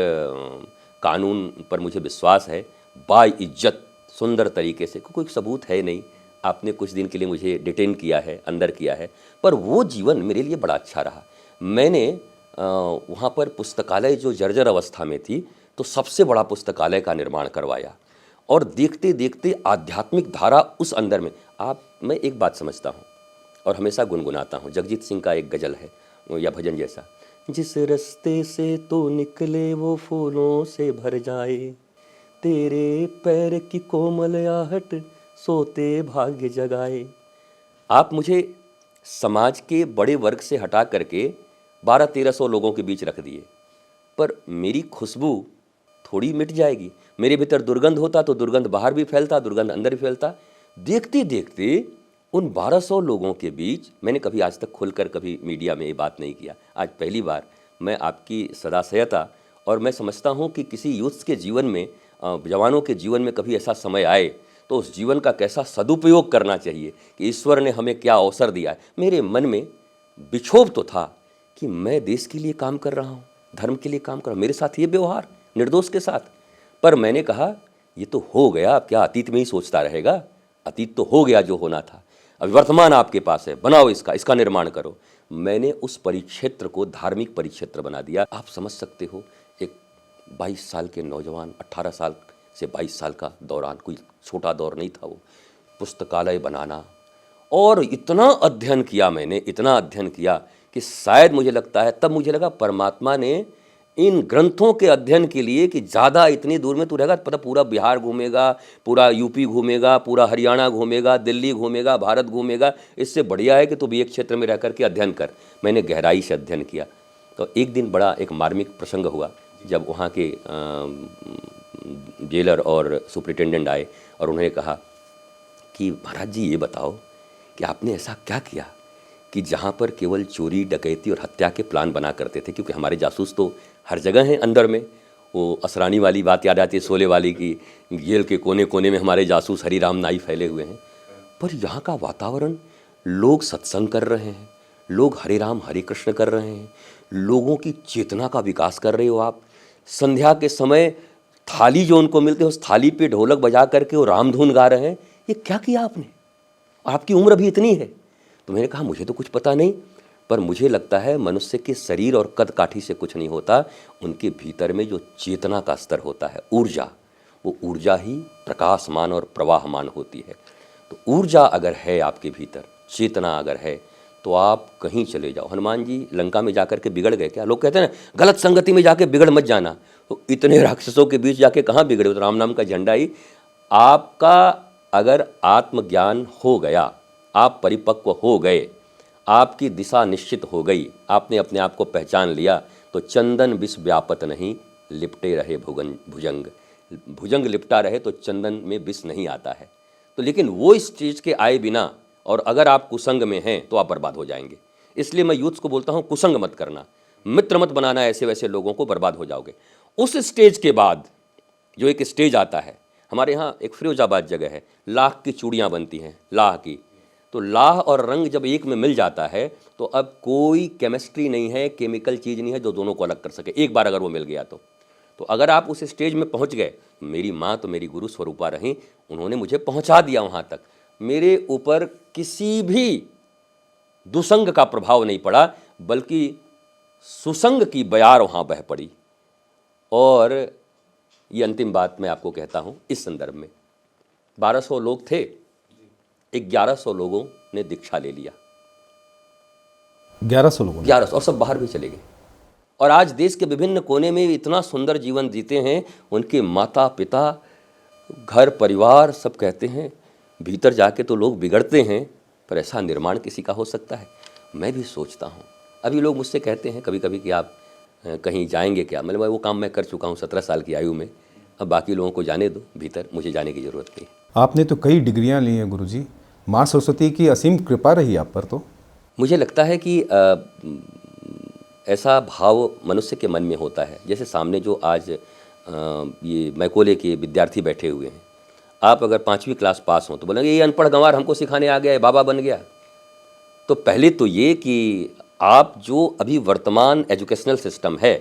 कानून पर मुझे विश्वास है, बाइज्जत सुंदर तरीके से, कोई सबूत है नहीं, आपने कुछ दिन के लिए मुझे डिटेन किया है, अंदर किया है, पर वो जीवन मेरे लिए बड़ा अच्छा रहा। मैंने वहाँ पर पुस्तकालय जो जर्जर अवस्था में थी, तो सबसे बड़ा पुस्तकालय का निर्माण करवाया, और देखते देखते आध्यात्मिक धारा उस अंदर में। मैं एक बात समझता हूँ और हमेशा गुनगुनाता हूँ, जगजीत सिंह का एक गज़ल है या भजन जैसा, जिस रास्ते से तो निकले वो फूलों से भर जाए, तेरे पैर की कोमल आहट सोते भाग्य जगाए। आप मुझे समाज के बड़े वर्ग से हटा करके 1200-1300 लोगों के बीच रख दिए, पर मेरी खुशबू थोड़ी मिट जाएगी। मेरे भीतर दुर्गंध होता तो दुर्गंध बाहर भी फैलता, दुर्गंध अंदर भी फैलता। देखते देखते उन 1200 लोगों के बीच, मैंने कभी आज तक खुलकर कभी मीडिया में ये बात नहीं किया, आज पहली बार मैं आपकी सदाशयता, और मैं समझता हूँ कि किसी यूथ के जीवन में, जवानों के जीवन में कभी ऐसा समय आए तो उस जीवन का कैसा सदुपयोग करना चाहिए कि ईश्वर ने हमें क्या अवसर दिया है। मेरे मन में विक्षोभ तो था कि मैं देश के लिए काम कर रहा हूँ, धर्म के लिए काम कर रहा हूँ, मेरे साथ ये व्यवहार निर्दोष के साथ। पर मैंने कहा ये तो हो गया, अब क्या अतीत में ही सोचता रहेगा, अतीत तो हो गया जो होना था, अभी वर्तमान आपके पास है, बनाओ इसका निर्माण करो। मैंने उस परिक्षेत्र को धार्मिक परिक्षेत्र बना दिया। आप समझ सकते हो, एक 22 साल के नौजवान, 18 साल से 22 साल का दौरान, कोई छोटा दौर नहीं था वो, पुस्तकालय बनाना, और इतना अध्ययन किया मैंने, इतना अध्ययन किया कि शायद मुझे लगता है, तब मुझे लगा परमात्मा ने इन ग्रंथों के अध्ययन के लिए, कि ज़्यादा इतनी दूर में तू रहेगा, पता पूरा बिहार घूमेगा, पूरा यूपी घूमेगा, पूरा हरियाणा घूमेगा, दिल्ली घूमेगा, भारत घूमेगा, इससे बढ़िया है कि तू भी एक क्षेत्र में रह करके अध्ययन कर। मैंने गहराई से अध्ययन किया। तो एक दिन बड़ा एक मार्मिक प्रसंग हुआ, जब वहाँ के जेलर और सुपरिटेंडेंट आए और उन्होंने कहा कि महाराज जी ये बताओ कि आपने ऐसा क्या किया कि जहाँ पर केवल चोरी, डकैती और हत्या के प्लान बना करते थे, क्योंकि हमारे जासूस तो हर जगह हैं अंदर में। वो असरानी वाली बात याद आती है, शोले वाली की, जेल के कोने कोने में हमारे जासूस हरिराम नाई फैले हुए हैं। पर यहाँ का वातावरण, लोग सत्संग कर रहे हैं, लोग हरे राम हरे कृष्ण कर रहे हैं, लोगों की चेतना का विकास कर रहे हो आप। संध्या के समय थाली जो उनको मिलते है, उस थाली पे ढोलक बजा करके वो राम धुन गा रहे हैं। ये क्या किया आपने? आपकी उम्र अभी इतनी है। तो मैंने कहा मुझे तो कुछ पता नहीं, पर मुझे लगता है मनुष्य के शरीर और कद काठी से कुछ नहीं होता, उनके भीतर में जो चेतना का स्तर होता है, ऊर्जा, वो ऊर्जा ही प्रकाशमान और प्रवाहमान होती है। तो ऊर्जा अगर है आपके भीतर, चेतना अगर है, तो आप कहीं चले जाओ। हनुमान जी लंका में जाकर के बिगड़ गए क्या? लोग कहते हैं ना गलत संगति में जाके बिगड़ मत जाना। तो इतने राक्षसों के बीच जाके कहाँ बिगड़े? तो राम नाम का झंडा ही आपका, अगर आत्मज्ञान हो गया, आप परिपक्व हो गए, आपकी दिशा निश्चित हो गई, आपने अपने आप को पहचान लिया, तो चंदन विष व्यापत नहीं, लिपटे रहे भुजंग। भुजंग लिपटा रहे तो चंदन में विष नहीं आता है। तो लेकिन वो इस चीज़ के आए बिना, और अगर आप कुसंग में हैं तो आप बर्बाद हो जाएंगे। इसलिए मैं यूथ को बोलता हूँ कुसंग मत करना, मित्र मत बनाना ऐसे वैसे लोगों को, बर्बाद हो जाओगे। उस स्टेज के बाद जो एक स्टेज आता है, हमारे यहाँ एक फिरोजाबाद जगह है, लाह की चूड़ियाँ बनती हैं, लाह की। तो लाह और रंग जब एक में मिल जाता है तो अब कोई केमिस्ट्री नहीं है, केमिकल चीज़ नहीं है जो दोनों को अलग कर सके, एक बार अगर वो मिल गया तो अगर आप उस स्टेज में पहुंच गए, मेरी माँ तो मेरी गुरु स्वरूपा रहीं, उन्होंने मुझे पहुंचा दिया वहाँ तक। मेरे ऊपर किसी भी दुसंग का प्रभाव नहीं पड़ा, बल्कि सुसंग की बयार वहाँ बह पड़ी। और ये अंतिम बात मैं आपको कहता हूँ इस संदर्भ में, 1200 लोग थे, 1100 लोगों ने दीक्षा ले लिया। 1100 लोगों ने? 1100, और सब बाहर भी चले गए। और आज देश के विभिन्न कोने में इतना सुंदर जीवन जीते हैं, उनके माता पिता, घर परिवार सब कहते हैं। भीतर जाके तो लोग बिगड़ते हैं, पर ऐसा निर्माण किसी का हो सकता है? मैं भी सोचता हूँ। अभी लोग मुझसे कहते हैं कभी कभी कि आप कहीं जाएंगे क्या? मतलब वो काम मैं कर चुका हूँ 17 साल की आयु में, अब बाकी लोगों को जाने दो, भीतर मुझे जाने की ज़रूरत नहीं। आपने तो कई डिग्रियां ली हैं गुरुजी, माँ सरस्वती की असीम कृपा रही आप पर। तो मुझे लगता है कि ऐसा भाव मनुष्य के मन में होता है। जैसे सामने जो आज ये मैकोले के विद्यार्थी बैठे हुए हैं, आप अगर 5वीं क्लास पास हों तो बोलेंगे ये अनपढ़ गंवार हमको सिखाने आ गया है, बाबा बन गया। तो पहले तो ये कि आप जो अभी वर्तमान एजुकेशनल सिस्टम है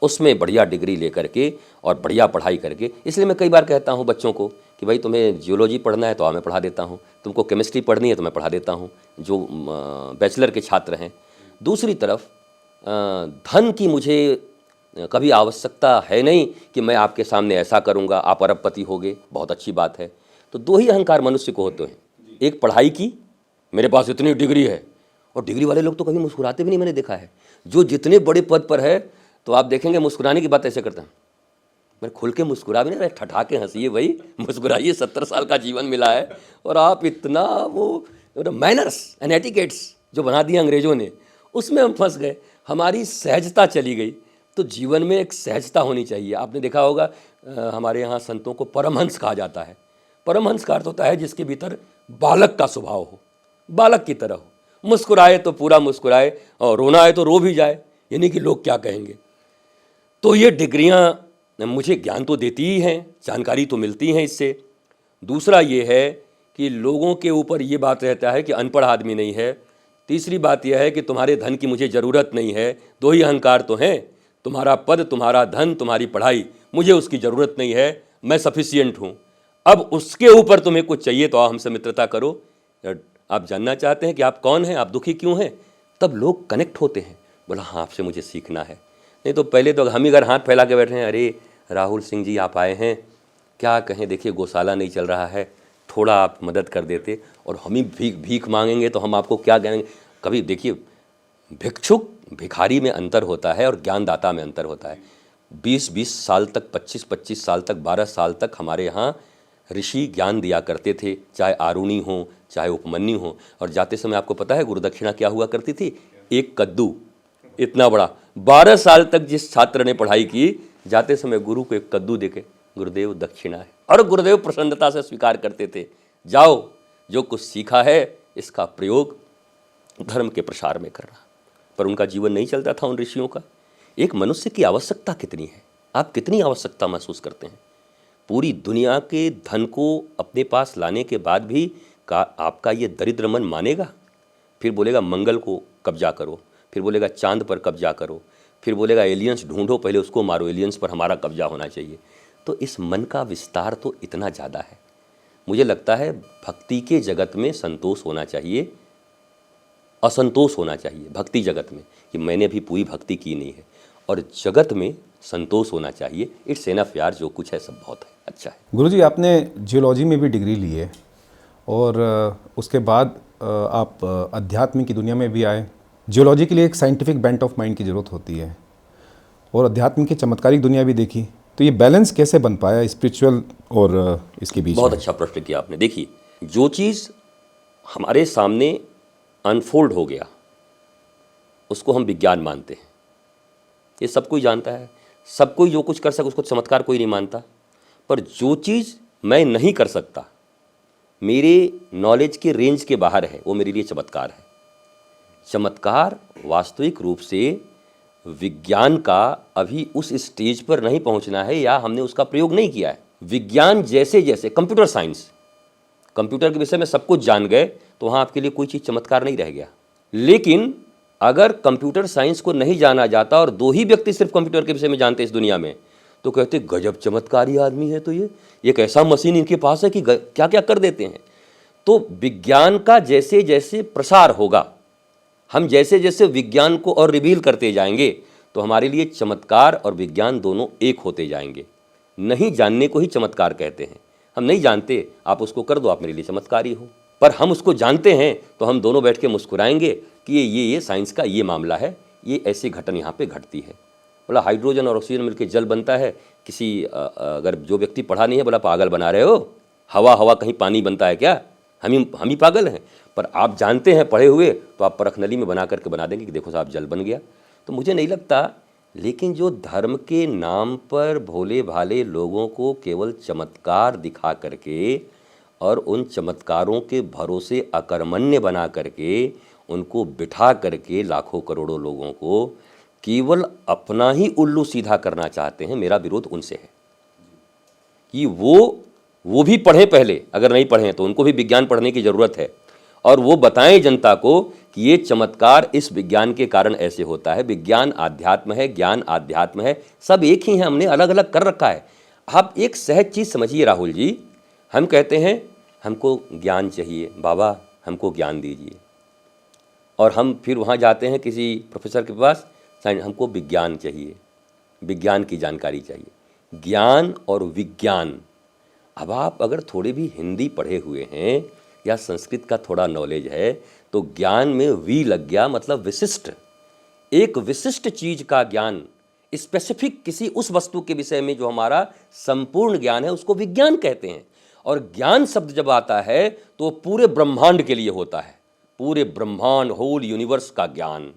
उसमें बढ़िया डिग्री लेकर के और बढ़िया पढ़ाई करके, इसलिए मैं कई बार कहता हूँ बच्चों को कि भाई तुम्हें जियोलॉजी पढ़ना है तो मैं पढ़ा देता हूँ, तुमको केमिस्ट्री पढ़नी है तो मैं पढ़ा देता हूँ, जो बैचलर के छात्र हैं। दूसरी तरफ धन की मुझे कभी आवश्यकता है नहीं कि मैं आपके सामने ऐसा करूँगा आप अरबपति होगे, बहुत अच्छी बात है। तो दो ही अहंकार मनुष्य को होते हैं, एक पढ़ाई की, मेरे पास इतनी डिग्री है, और डिग्री वाले लोग तो कभी मुस्कुराते भी नहीं, मैंने देखा है। जो जितने बड़े पद पर है तो आप देखेंगे मुस्कुराने की बात ऐसे करते हैं, मैं खुल के मुस्कुरा भी नहीं, ठठा के हंसिए भाई, मुस्कुराइए, 70 साल का जीवन मिला है और आप इतना वो मैनर्स एंड एटिकेट्स जो बना दिया अंग्रेज़ों ने, उसमें हम फंस गए, हमारी सहजता चली गई। तो जीवन में एक सहजता होनी चाहिए। आपने देखा होगा हमारे यहाँ संतों को परमहंस कहा जाता है। परमहंस का अर्थ होता है जिसके भीतर बालक का स्वभाव हो, बालक की तरह हो, मुस्कुराए तो पूरा मुस्कुराए और रोना है तो रो भी जाए, यानी कि लोग क्या कहेंगे। तो ये डिग्रियाँ मुझे ज्ञान तो देती ही हैं, जानकारी तो मिलती हैं इससे। दूसरा ये है कि लोगों के ऊपर ये बात रहता है कि अनपढ़ आदमी नहीं है। तीसरी बात यह है कि तुम्हारे धन की मुझे ज़रूरत नहीं है। दो ही अहंकार तो हैं, तुम्हारा पद, तुम्हारा धन, तुम्हारी पढ़ाई, मुझे उसकी ज़रूरत नहीं है, मैं सफिशिएंट हूँ। अब उसके ऊपर तुम्हें कुछ चाहिए तो हमसे मित्रता करो। आप जानना चाहते हैं कि आप कौन हैं, आप दुखी क्यों हैं, तब लोग कनेक्ट होते हैं, बोला हाँ आपसे मुझे सीखना है। नहीं तो पहले तो हम ही अगर हाथ फैला के बैठे हैं, अरे राहुल सिंह जी आप आए हैं, क्या कहें, देखिए गौशाला नहीं चल रहा है, थोड़ा आप मदद कर देते, और हम ही भीख मांगेंगे तो हम आपको क्या कहेंगे। कभी देखिए भिक्षुक भिखारी में अंतर होता है और ज्ञानदाता में अंतर होता है। 20-20 साल तक, 25-25 साल तक, 12 साल तक हमारे यहाँ ऋषि ज्ञान दिया करते थे, चाहे आरुणी हो चाहे उपमन्यु हो। और जाते समय आपको पता है गुरुदक्षिणा क्या हुआ करती थी? एक कद्दू इतना बड़ा। 12 साल तक जिस छात्र ने पढ़ाई की, जाते समय गुरु को एक कद्दू देके गुरुदेव दक्षिणा है, और गुरुदेव प्रसन्नता से स्वीकार करते थे। जाओ, जो कुछ सीखा है इसका प्रयोग धर्म के प्रसार में करना। पर उनका जीवन नहीं चलता था उन ऋषियों का। एक मनुष्य की आवश्यकता कितनी है, आप कितनी आवश्यकता महसूस करते हैं? पूरी दुनिया के धन को अपने पास लाने के बाद भी आपका ये दरिद्र मन मानेगा? फिर बोलेगा मंगल को कब्जा करो, फिर बोलेगा चांद पर कब्जा करो, फिर बोलेगा एलियंस ढूंढो, पहले उसको मारो, एलियंस पर हमारा कब्जा होना चाहिए। तो इस मन का विस्तार तो इतना ज़्यादा है। मुझे लगता है भक्ति के जगत में संतोष होना चाहिए, असंतोष होना चाहिए भक्ति जगत में कि मैंने अभी पूरी भक्ति की नहीं है, और जगत में संतोष होना चाहिए। इट्स एनफ यार, जो कुछ है सब बहुत है, अच्छा है। गुरुजी, आपने जियोलॉजी में भी डिग्री ली है और उसके बाद आप अध्यात्म की दुनिया में भी आए। जियोलॉजी के लिए एक साइंटिफिक बेंट ऑफ माइंड की ज़रूरत होती है और अध्यात्म की चमत्कारिक दुनिया भी देखी, तो ये बैलेंस कैसे बन पाया स्पिरिचुअल और इसके बीच? बहुत अच्छा प्रश्न किया आपने। देखिए, जो चीज़ हमारे सामने अनफोल्ड हो गया उसको हम विज्ञान मानते हैं, ये सब कोई जानता है। सब कोई जो कुछ कर सके उसको चमत्कार कोई नहीं मानता। पर जो चीज़ मैं नहीं कर सकता, मेरे नॉलेज के रेंज के बाहर है, वो मेरे लिए चमत्कार है। चमत्कार वास्तविक रूप से विज्ञान का अभी उस स्टेज पर नहीं पहुंचना है, या हमने उसका प्रयोग नहीं किया है। विज्ञान जैसे जैसे कंप्यूटर साइंस, कंप्यूटर के विषय में सब कुछ जान गए तो वहाँ आपके लिए कोई चीज़ चमत्कार नहीं रह गया। लेकिन अगर कंप्यूटर साइंस को नहीं जाना जाता और 2 ही व्यक्ति सिर्फ कंप्यूटर के विषय में जानते इस दुनिया में, तो कहते गजब चमत्कारी आदमी है, तो ये एक ऐसा मशीन इनके पास है कि क्या क्या कर देते हैं। तो विज्ञान का जैसे जैसे प्रसार होगा, हम जैसे जैसे विज्ञान को और रिवील करते जाएंगे, तो हमारे लिए चमत्कार और विज्ञान दोनों एक होते जाएंगे। नहीं जानने को ही चमत्कार कहते हैं। हम नहीं जानते, आप उसको कर दो, आप मेरे लिए चमत्कारी हो। पर हम उसको जानते हैं तो हम दोनों बैठ के मुस्कुराएंगे कि ये साइंस का ये मामला है, ये ऐसी घटना यहाँ पे घटती है। बोला हाइड्रोजन और ऑक्सीजन मिलकर जल बनता है। किसी अगर जो व्यक्ति पढ़ा नहीं है बोला पागल बना रहे हो, हवा कहीं पानी बनता है क्या? हम ही पागल हैं। पर आप जानते हैं पढ़े हुए, तो आप परख नली में बना करके बना देंगे कि देखो साहब जल बन गया। तो मुझे नहीं लगता, लेकिन जो धर्म के नाम पर भोले भाले लोगों को केवल चमत्कार दिखा करके और उन चमत्कारों के भरोसे अकर्मण्य बना करके उनको बिठा करके लाखों करोड़ों लोगों को केवल अपना ही उल्लू सीधा करना चाहते हैं, मेरा विरोध उनसे है कि वो भी पढ़ें पहले, अगर नहीं पढ़ें तो उनको भी विज्ञान पढ़ने की ज़रूरत है, और वो बताएं जनता को कि ये चमत्कार इस विज्ञान के कारण ऐसे होता है। विज्ञान आध्यात्म है, ज्ञान आध्यात्म है, सब एक ही है, हमने अलग अलग कर रखा है। आप एक सहज चीज़ समझिए राहुल जी, हम कहते हैं हमको ज्ञान चाहिए, बाबा हमको ज्ञान दीजिए, और हम फिर वहाँ जाते हैं किसी प्रोफेसर के पास, हमको विज्ञान चाहिए, विज्ञान की जानकारी चाहिए। ज्ञान और विज्ञान, अब आप अगर थोड़े भी हिंदी पढ़े हुए हैं या संस्कृत का थोड़ा नॉलेज है, तो ज्ञान में वी लग गया, मतलब विशिष्ट, एक विशिष्ट चीज का ज्ञान, स्पेसिफिक किसी उस वस्तु के विषय में जो हमारा संपूर्ण ज्ञान है उसको विज्ञान कहते हैं। और ज्ञान शब्द जब आता है तो पूरे ब्रह्मांड के लिए होता है, पूरे ब्रह्मांड, होल यूनिवर्स का ज्ञान।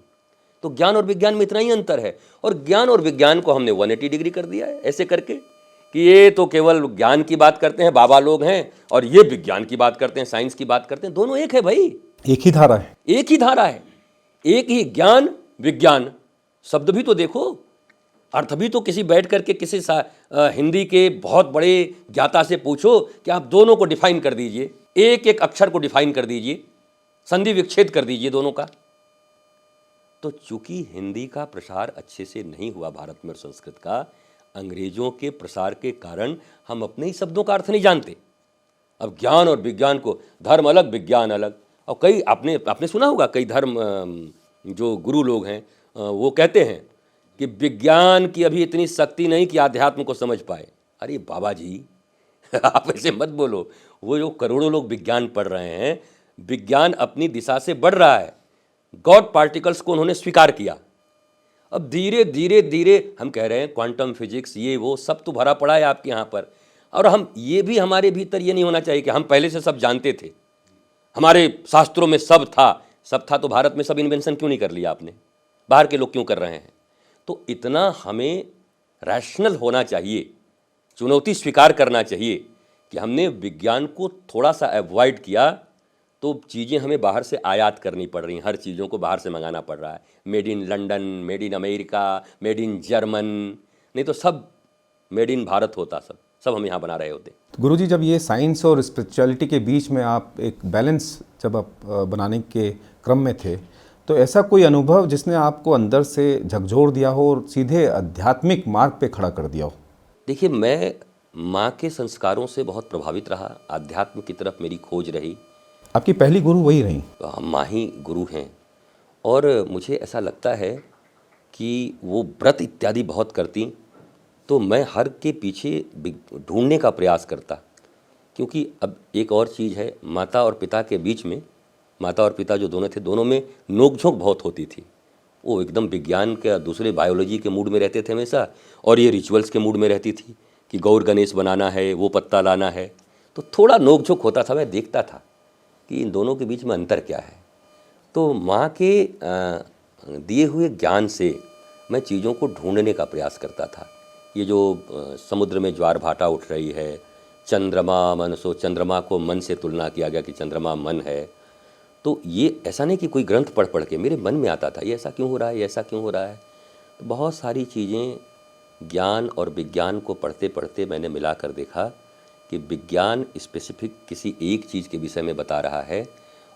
तो ज्ञान और विज्ञान में इतना ही अंतर है, और ज्ञान और विज्ञान को हमने 180 डिग्री कर दिया है ऐसे करके कि ये तो केवल ज्ञान की बात करते हैं, बाबा लोग हैं, और ये विज्ञान की बात करते हैं, साइंस की बात करते हैं। दोनों एक है भाई, एक ही धारा है, एक ही धारा है, एक ही ज्ञान विज्ञान। शब्द भी तो देखो, अर्थ भी तो किसी बैठ करके किसी हिंदी के बहुत बड़े ज्ञाता से पूछो कि आप दोनों को डिफाइन कर दीजिए, एक एक अक्षर को डिफाइन कर दीजिए, संधि विच्छेद कर दीजिए दोनों का। तो चूंकि हिंदी का प्रसार अच्छे से नहीं हुआ भारत में और संस्कृत का, अंग्रेजों के प्रसार के कारण हम अपने ही शब्दों का अर्थ नहीं जानते। अब ज्ञान और विज्ञान को, धर्म अलग विज्ञान अलग, और कई आपने सुना होगा कई धर्म जो गुरु लोग हैं वो कहते हैं कि विज्ञान की अभी इतनी शक्ति नहीं कि आध्यात्म को समझ पाए। अरे बाबा जी आप ऐसे मत बोलो, वो जो करोड़ों लोग विज्ञान पढ़ रहे हैं, विज्ञान अपनी दिशा से बढ़ रहा है। गॉड पार्टिकल्स को उन्होंने स्वीकार किया। अब धीरे धीरे धीरे हम कह रहे हैं क्वांटम फिजिक्स, ये वो सब तो भरा पड़ा है आपके यहाँ पर। और हम ये भी, हमारे भीतर ये नहीं होना चाहिए कि हम पहले से सब जानते थे, हमारे शास्त्रों में सब था तो भारत में सब इन्वेंशन क्यों नहीं कर लिया आपने, बाहर के लोग क्यों कर रहे हैं। तो इतना हमें रैशनल होना चाहिए, चुनौती स्वीकार करना चाहिए कि हमने विज्ञान को थोड़ा सा अवॉइड किया तो चीज़ें हमें बाहर से आयात करनी पड़ रही हैं, हर चीज़ों को बाहर से मंगाना पड़ रहा है। Made in London, made in America, made in German, नहीं तो सब मेड इन भारत होता, सब हम यहाँ बना रहे होते। तो गुरुजी, जब ये साइंस और स्पिरिचुअलिटी के बीच में आप एक बैलेंस जब आप बनाने के क्रम में थे, तो ऐसा कोई अनुभव जिसने आपको अंदर से झकझोर दिया हो और सीधे आध्यात्मिक मार्ग पे खड़ा कर दिया हो? देखिए, मैं माँ के संस्कारों से बहुत प्रभावित रहा, आध्यात्म की तरफ मेरी खोज रही। आपकी पहली गुरु वही रही? माँ ही गुरु हैं। और मुझे ऐसा लगता है कि वो व्रत इत्यादि बहुत करती, तो मैं हर के पीछे ढूंढने का प्रयास करता। क्योंकि अब एक और चीज़ है, माता और पिता के बीच में, माता और पिता जो दोनों थे, दोनों में नोक-झोंक बहुत होती थी। वो एकदम विज्ञान के, दूसरे बायोलॉजी के मूड में रहते थे हमेशा, और ये रिचुअल्स के मूड में रहती थी कि गौर गणेश बनाना है, वो पत्ता लाना है। तो थोड़ा नोक-झोंक होता था। मैं देखता था कि इन दोनों के बीच में अंतर क्या है। तो माँ के दिए हुए ज्ञान से मैं चीज़ों को ढूंढने का प्रयास करता था। ये जो समुद्र में ज्वार भाटा उठ रही है, चंद्रमा मन सो, चंद्रमा को मन से तुलना किया गया कि चंद्रमा मन है। तो ये ऐसा नहीं कि कोई ग्रंथ पढ़ पढ़ के, मेरे मन में आता था ये ऐसा क्यों हो रहा है, ये ऐसा क्यों हो रहा है। तो बहुत सारी चीज़ें ज्ञान और विज्ञान को पढ़ते पढ़ते मैंने मिला कर देखा कि विज्ञान स्पेसिफिक किसी एक चीज़ के विषय में बता रहा है,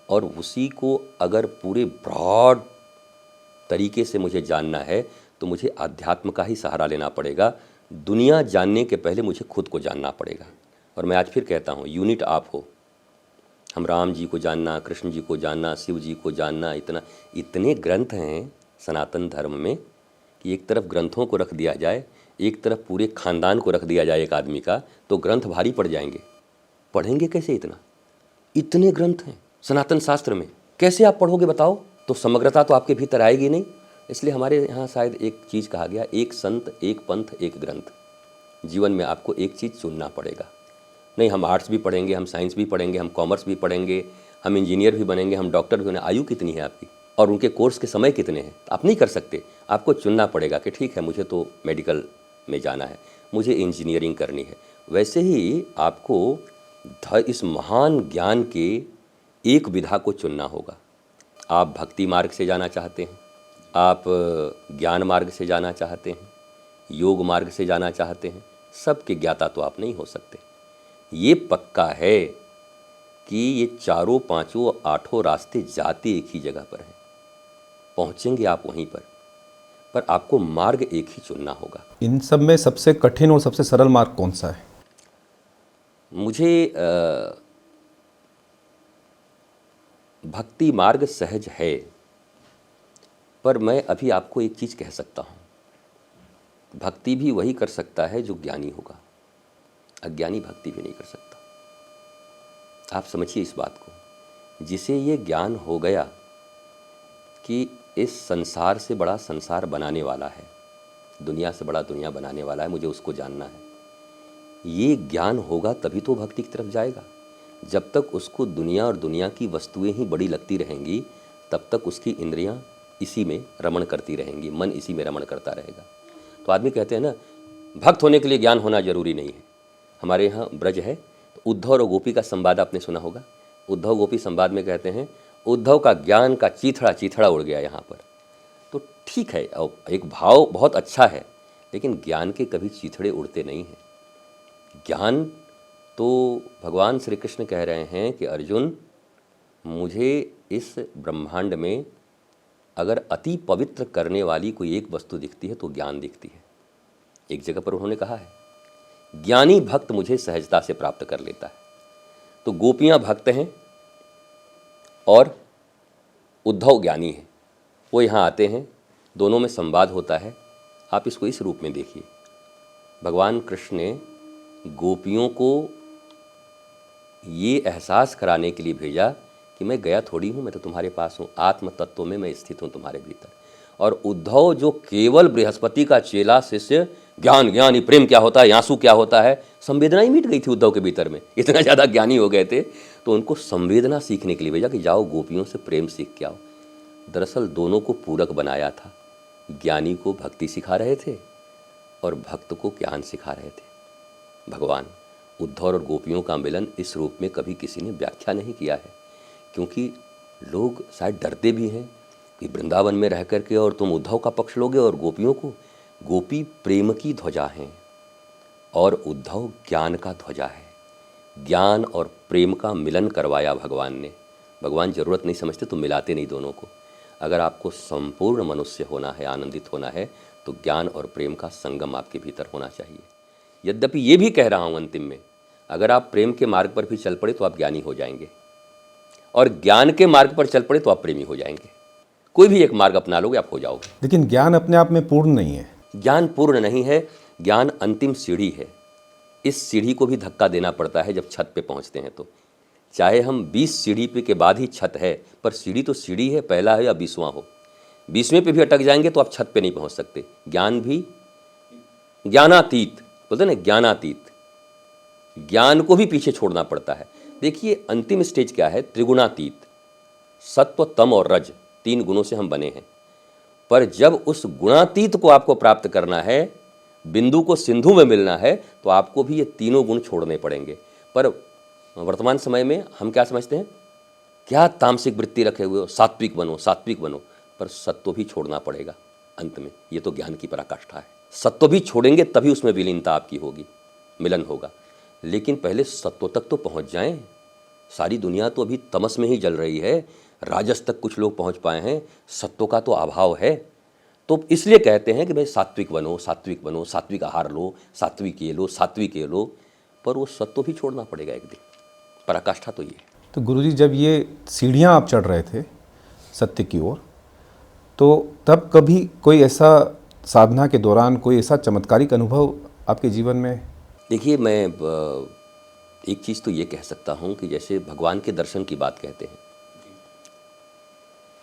और उसी को अगर पूरे ब्रॉड तरीके से मुझे जानना है तो मुझे अध्यात्म का ही सहारा लेना पड़ेगा। दुनिया जानने के पहले मुझे खुद को जानना पड़ेगा। और मैं आज फिर कहता हूँ, यूनिट आप हो। हम राम जी को जानना, कृष्ण जी को जानना, शिव जी को जानना, इतने ग्रंथ हैं सनातन धर्म में कि एक तरफ ग्रंथों को रख दिया जाए, एक तरफ पूरे खानदान को रख दिया जाए एक आदमी का, तो ग्रंथ भारी पड़ जाएंगे। पढ़ेंगे कैसे इतना? इतने ग्रंथ हैं सनातन शास्त्र में, कैसे आप पढ़ोगे बताओ? तो समग्रता तो आपके भीतर आएगी नहीं। इसलिए हमारे यहाँ शायद एक चीज़ कहा गया, एक संत, एक पंथ, एक ग्रंथ। जीवन में आपको एक चीज़ चुनना पड़ेगा। नहीं, हम आर्ट्स भी पढ़ेंगे, हम साइंस भी पढ़ेंगे, हम कॉमर्स भी पढ़ेंगे, हम इंजीनियर भी बनेंगे, हम डॉक्टर भी बनेंगे। आयु कितनी है आपकी और उनके कोर्स के समय कितने हैं? आप नहीं कर सकते। आपको चुनना पड़ेगा कि ठीक है, मुझे तो मेडिकल में जाना है, मुझे इंजीनियरिंग करनी है। वैसे ही आपको इस महान ज्ञान के एक विधा को चुनना होगा। आप भक्ति मार्ग से जाना चाहते हैं, आप ज्ञान मार्ग से जाना चाहते हैं, योग मार्ग से जाना चाहते हैं, सबके ज्ञाता तो आप नहीं हो सकते। ये पक्का है कि ये चारों पांचों आठों रास्ते जाते एक ही जगह पर हैं, पहुंचेंगे आप वहीं पर आपको मार्ग एक ही चुनना होगा। इन सब में सबसे कठिन और सबसे सरल मार्ग कौन सा है? मुझे भक्ति मार्ग सहज है, पर मैं अभी आपको एक चीज़ कह सकता हूँ, भक्ति भी वही कर सकता है जो ज्ञानी होगा, अज्ञानी भक्ति भी नहीं कर सकता। आप समझिए इस बात को। जिसे ये ज्ञान हो गया कि इस संसार से बड़ा संसार बनाने वाला है, दुनिया से बड़ा दुनिया बनाने वाला है, मुझे उसको जानना है, ये ज्ञान होगा तभी तो भक्ति की तरफ जाएगा। जब तक उसको दुनिया और दुनिया की वस्तुएं ही बड़ी लगती रहेंगी, तब तक उसकी इंद्रियां इसी में रमण करती रहेंगी, मन इसी में रमण करता रहेगा। तो आदमी कहते हैं ना, भक्त होने के लिए ज्ञान होना जरूरी नहीं है। हमारे यहाँ ब्रज है, तो उद्धव और गोपी का संवाद आपने सुना होगा। उद्धव गोपी संवाद में कहते हैं, उद्धव का ज्ञान का चीथड़ा चीथड़ा उड़ गया यहाँ पर। तो ठीक है, एक भाव बहुत अच्छा है, लेकिन ज्ञान के कभी चीथड़े उड़ते नहीं हैं। ज्ञान तो भगवान श्री कृष्ण कह रहे हैं कि अर्जुन, मुझे इस ब्रह्मांड में अगर अति पवित्र करने वाली कोई एक वस्तु दिखती है तो ज्ञान दिखती है। एक जगह पर उन्होंने कहा है, ज्ञानी भक्त मुझे सहजता से प्राप्त कर लेता है। तो गोपियां भक्त हैं और उद्धव ज्ञानी है, वो यहाँ आते हैं, दोनों में संवाद होता है। आप इसको इस रूप में देखिए, भगवान कृष्ण ने गोपियों को ये एहसास कराने के लिए भेजा कि मैं गया थोड़ी हूँ, मैं तो तुम्हारे पास हूँ, आत्म तत्व में मैं स्थित हूँ तुम्हारे भीतर। और उद्धव जो केवल बृहस्पति का चेला शिष्य, ज्ञान ज्ञानी प्रेम क्या होता है, यासु क्या होता है, संवेदना ही मिट गई थी उद्धव के भीतर में, इतना ज़्यादा ज्ञानी हो गए थे। तो उनको संवेदना सीखने के लिए भेजा कि जाओ गोपियों से प्रेम सीख के आओ। दरअसल दोनों को पूरक बनाया था, ज्ञानी को भक्ति सिखा रहे थे और भक्त को ज्ञान सिखा रहे थे भगवान। उद्धव और गोपियों का मिलन इस रूप में कभी किसी ने व्याख्या नहीं किया है, क्योंकि लोग शायद डरते भी हैं कि वृंदावन में रह करके और तुम उद्धव का पक्ष लोगे और गोपियों को। गोपी प्रेम की ध्वजा हैं और उद्धव ज्ञान का ध्वजा है। ज्ञान और प्रेम का मिलन करवाया भगवान ने। भगवान ज़रूरत नहीं समझते तो मिलाते नहीं दोनों को। अगर आपको संपूर्ण मनुष्य होना है, आनंदित होना है, तो ज्ञान और प्रेम का संगम आपके भीतर होना चाहिए। यद्यपि ये भी कह रहा हूँ अंतिम में, अगर आप प्रेम के मार्ग पर भी चल पड़े तो आप ज्ञानी हो जाएंगे, और ज्ञान के मार्ग पर चल पड़े तो आप प्रेमी हो जाएंगे। कोई भी एक मार्ग अपना लोगे आप हो जाओगे। लेकिन ज्ञान अपने आप में पूर्ण नहीं है। ज्ञान पूर्ण नहीं है, ज्ञान अंतिम सीढ़ी है। इस सीढ़ी को भी धक्का देना पड़ता है जब छत पे पहुंचते हैं तो। चाहे हम 20 सीढ़ी पे के बाद ही छत है, पर सीढ़ी तो सीढ़ी है, पहला है या 20वां हो। 20वें पे भी अटक जाएंगे तो आप छत पे नहीं पहुंच सकते। ज्ञान भी ज्ञानातीत बोलते ना, ज्ञानातीत, ज्ञान को भी पीछे छोड़ना पड़ता है। देखिए अंतिम स्टेज क्या है, त्रिगुणातीत। सत्व, तम और रज 3 गुणों से हम बने हैं, पर जब उस गुणातीत को आपको प्राप्त करना है, बिंदु को सिंधु में मिलना है, तो आपको भी ये तीनों गुण छोड़ने पड़ेंगे। पर वर्तमान समय में हम क्या समझते हैं, क्या तामसिक वृत्ति रखे हुए हो, सात्विक बनो सात्विक बनो, पर सत्व भी छोड़ना पड़ेगा अंत में। ये तो ज्ञान की पराकाष्ठा है। सत्व भी छोड़ेंगे तभी उसमें विलीनता आपकी होगी, मिलन होगा। लेकिन पहले सत्व तक तो पहुंच जाएं। सारी दुनिया तो अभी तमस में ही जल रही है, राजस तक कुछ लोग पहुंच पाए हैं, सत्व का तो अभाव है। तो इसलिए कहते हैं कि भाई सात्विक बनो सात्विक बनो, सात्विक आहार लो, सात्विक ये लो, सात्विक ये लो, पर वो सत्व भी छोड़ना पड़ेगा एक दिन। पराकाष्ठा तो ये है। तो गुरुजी, जब ये सीढ़ियाँ आप चढ़ रहे थे सत्य की ओर, तो तब कभी कोई ऐसा साधना के दौरान कोई ऐसा चमत्कारिक अनुभव आपके जीवन में? देखिए, मैं एक चीज़ तो ये कह सकता हूँ कि जैसे भगवान के दर्शन की बात कहते हैं,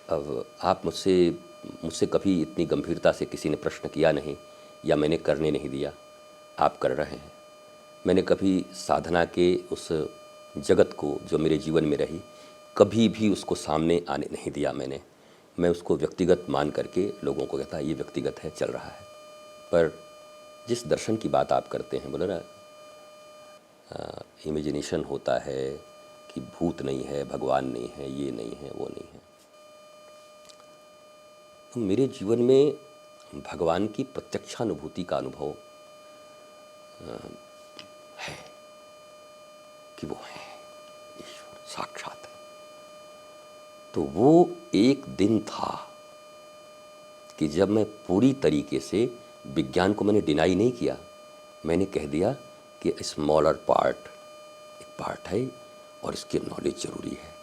अब आप मुझसे कभी इतनी गंभीरता से किसी ने प्रश्न किया नहीं, या मैंने करने नहीं दिया, आप कर रहे हैं। मैंने कभी साधना के उस जगत को जो मेरे जीवन में रही, कभी भी उसको सामने आने नहीं दिया मैं उसको व्यक्तिगत मान करके लोगों को कहता ये व्यक्तिगत है, चल रहा है। पर जिस दर्शन की बात आप करते हैं, बोले ना इमेजिनेशन होता है कि भूत नहीं है, भगवान नहीं है, ये नहीं है, वो नहीं है। तो मेरे जीवन में भगवान की प्रत्यक्षानुभूति का अनुभव है कि वो है ईश्वर, साक्षात है। तो वो एक दिन था कि जब मैं पूरी तरीके से विज्ञान को मैंने डिनाई नहीं किया, मैंने कह दिया कि स्मॉलर पार्ट एक पार्ट है और इसकी नॉलेज ज़रूरी है।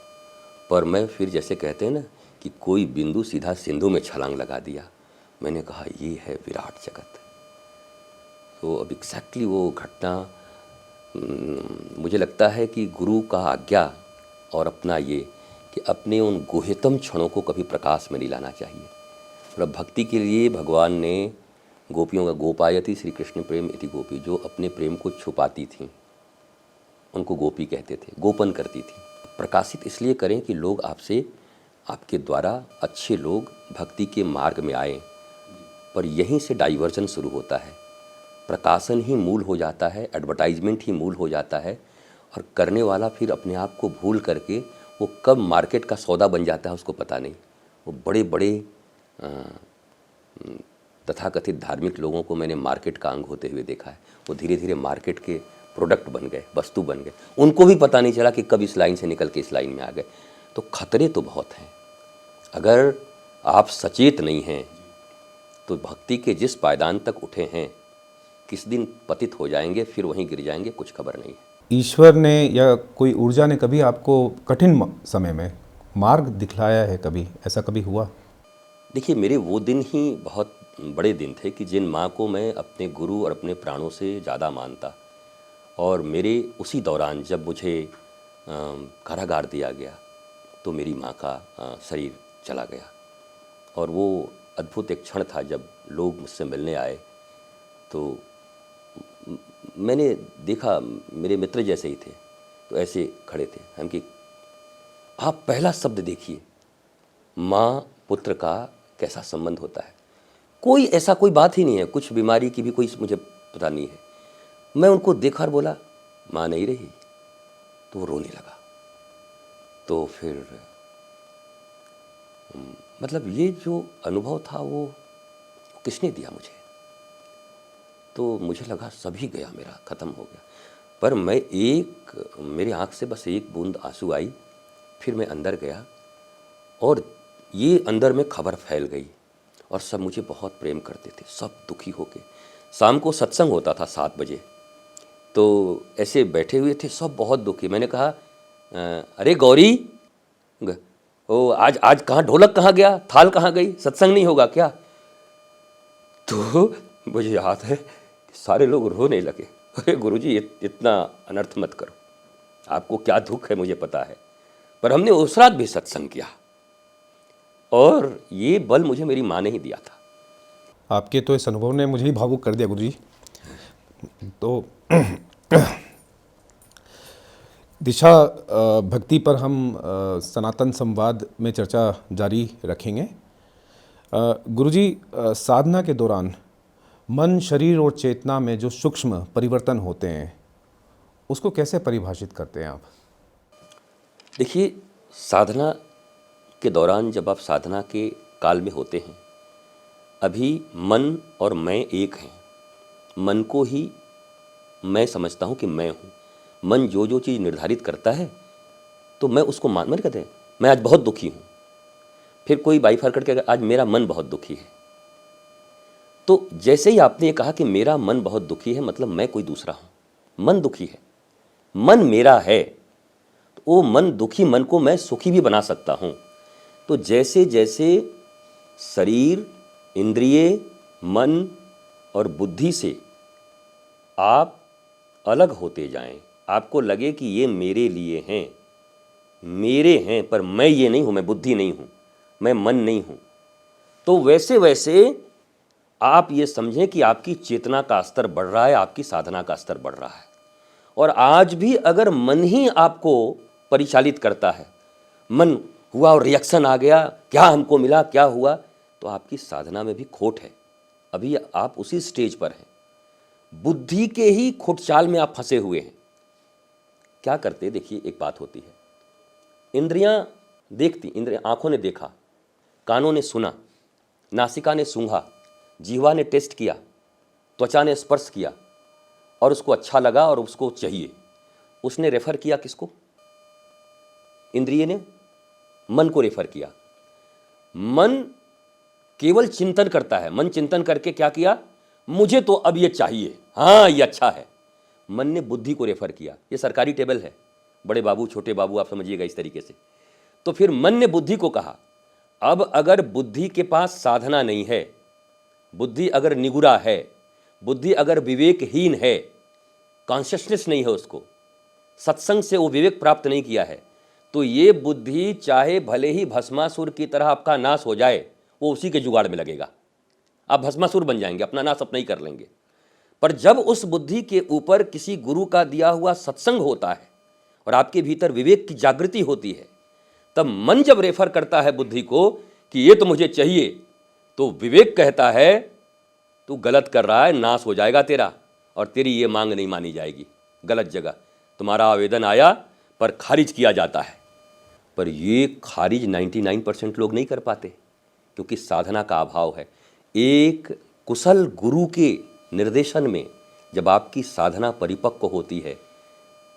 पर मैं फिर जैसे कहते हैं ना कि कोई बिंदु सीधा सिंधु में छलांग लगा दिया। मैंने कहा ये है विराट जगत। तो अब एग्जैक्टली वो घटना मुझे लगता है कि गुरु का आज्ञा और अपना ये कि अपने उन गुह्यतम क्षणों को कभी प्रकाश में नहीं लाना चाहिए। मतलब भक्ति के लिए भगवान ने गोपियों का गोपायति श्री कृष्ण प्रेम इति गोपी, जो अपने प्रेम को छुपाती थीं उनको गोपी कहते थे, गोपन करती थी। प्रकाशित इसलिए करें कि लोग आपसे, आपके द्वारा अच्छे लोग भक्ति के मार्ग में आए। पर यहीं से डाइवर्जन शुरू होता है, प्रकाशन ही मूल हो जाता है, एडवर्टाइजमेंट ही मूल हो जाता है, और करने वाला फिर अपने आप को भूल करके वो कब मार्केट का सौदा बन जाता है उसको पता नहीं। वो बड़े बड़े तथाकथित धार्मिक लोगों को मैंने मार्केट का अंग होते हुए देखा है। वो धीरे धीरे मार्केट के प्रोडक्ट बन गए, वस्तु बन गए, उनको भी पता नहीं चला कि कब इस लाइन से निकल के इस लाइन में आ गए। तो खतरे तो बहुत हैं। अगर आप सचेत नहीं हैं तो भक्ति के जिस पायदान तक उठे हैं किस दिन पतित हो जाएंगे, फिर वहीं गिर जाएंगे, कुछ खबर नहीं है। ईश्वर ने या कोई ऊर्जा ने कभी आपको कठिन समय में मार्ग दिखलाया है? कभी ऐसा कभी हुआ? देखिए, मेरे वो दिन ही बहुत बड़े दिन थे कि जिन माँ को मैं अपने गुरु और अपने प्राणों से ज़्यादा मानता, और मेरे उसी दौरान जब मुझे कारागार दिया गया तो मेरी माँ का शरीर चला गया। और वो अद्भुत एक क्षण था जब लोग मुझसे मिलने आए तो मैंने देखा, मेरे मित्र जैसे ही थे, तो ऐसे खड़े थे हम कि आप पहला शब्द देखिए, माँ पुत्र का कैसा संबंध होता है। कोई ऐसा कोई बात ही नहीं है, कुछ बीमारी की भी कोई मुझे पता नहीं है। मैं उनको देखा और बोला माँ नहीं रही, तो वो रोने लगा। तो फिर मतलब ये जो अनुभव था वो किसने दिया मुझे? तो मुझे लगा सभी गया, मेरा ख़त्म हो गया। पर मेरी आँख से बस एक बूंद आंसू आई, फिर मैं अंदर गया और ये अंदर में खबर फैल गई और सब मुझे बहुत प्रेम करते थे, सब दुखी होके। शाम को सत्संग होता था 7 बजे, तो ऐसे बैठे हुए थे सब बहुत दुखी। मैंने कहा अरे गौरी, ओ आज कहाँ, ढोलक कहाँ गया, थाल कहाँ गई, सत्संग नहीं होगा क्या? तो मुझे याद है कि सारे लोग रोने लगे। अरे गुरुजी इतना अनर्थ मत करो, आपको क्या दुख है मुझे पता है, पर हमने उस रात भी सत्संग किया और ये बल मुझे मेरी माँ ने ही दिया था। आपके तो इस अनुभव ने मुझे ही भावुक कर दिया गुरुजी। तो दिशा भक्ति पर हम सनातन संवाद में चर्चा जारी रखेंगे। गुरुजी, साधना के दौरान मन, शरीर और चेतना में जो सूक्ष्म परिवर्तन होते हैं उसको कैसे परिभाषित करते हैं आप? देखिए, साधना के दौरान जब आप साधना के काल में होते हैं, अभी मन और मैं एक हैं। मन को ही मैं समझता हूँ कि मैं हूँ। मन जो जो चीज़ निर्धारित करता है तो मैं उसको मन कहते हैं मैं आज बहुत दुखी हूँ, फिर कोई बाइफर करके आज मेरा मन बहुत दुखी है। तो जैसे ही आपने ये कहा कि मेरा मन बहुत दुखी है, मतलब मैं कोई दूसरा हूँ, मन दुखी है, मन मेरा है, तो वो मन दुखी मन को मैं सुखी भी बना सकता हूँ। तो जैसे जैसे शरीर, इंद्रिय, मन और बुद्धि से आप अलग होते जाएं, आपको लगे कि ये मेरे लिए हैं, मेरे हैं, पर मैं ये नहीं हूँ, मैं बुद्धि नहीं हूँ, मैं मन नहीं हूँ, तो वैसे वैसे आप ये समझें कि आपकी चेतना का स्तर बढ़ रहा है, आपकी साधना का स्तर बढ़ रहा है। और आज भी अगर मन ही आपको परिचालित करता है, मन हुआ और रिएक्शन आ गया, क्या हमको मिला, क्या हुआ, तो आपकी साधना में भी खोट है। अभी आप उसी स्टेज पर हैं, बुद्धि के ही खुटचाल में आप फंसे हुए हैं। क्या करते, देखिए एक बात होती है, इंद्रियां देखती, इंद्रियां, आंखों ने देखा, कानों ने सुना, नासिका ने सूंघा, जीवा ने टेस्ट किया, त्वचा ने स्पर्श किया और उसको अच्छा लगा और उसको चाहिए, उसने रेफर किया किसको? इंद्रिय ने मन को रेफर किया। मन केवल चिंतन करता है, मन चिंतन करके क्या किया, मुझे तो अब ये चाहिए, हाँ ये अच्छा है। मन ने बुद्धि को रेफर किया, ये सरकारी टेबल है, बड़े बाबू छोटे बाबू आप समझिएगा इस तरीके से। तो फिर मन ने बुद्धि को कहा, अब अगर बुद्धि के पास साधना नहीं है, बुद्धि अगर निगुरा है, बुद्धि अगर विवेकहीन है, कॉन्शियसनेस नहीं है, उसको सत्संग से वो विवेक प्राप्त नहीं किया है, तो ये बुद्धि चाहे भले ही भस्मासुर की तरह आपका नाश हो जाए, वो उसी के जुगाड़ में लगेगा, आप भस्मासुर बन जाएंगे, अपना नाश अपना ही कर लेंगे। पर जब उस बुद्धि के ऊपर किसी गुरु का दिया हुआ सत्संग होता है और आपके भीतर विवेक की जागृति होती है, तब मन जब रेफर करता है बुद्धि को कि ये तो मुझे चाहिए, तो विवेक कहता है तू गलत कर रहा है, नाश हो जाएगा तेरा, और तेरी ये मांग नहीं मानी जाएगी, गलत जगह तुम्हारा आवेदन आया पर खारिज किया जाता है। पर ये खारिज 99% लोग नहीं कर पाते, क्योंकि साधना का अभाव है। एक कुशल गुरु के निर्देशन में जब आपकी साधना परिपक्व होती है,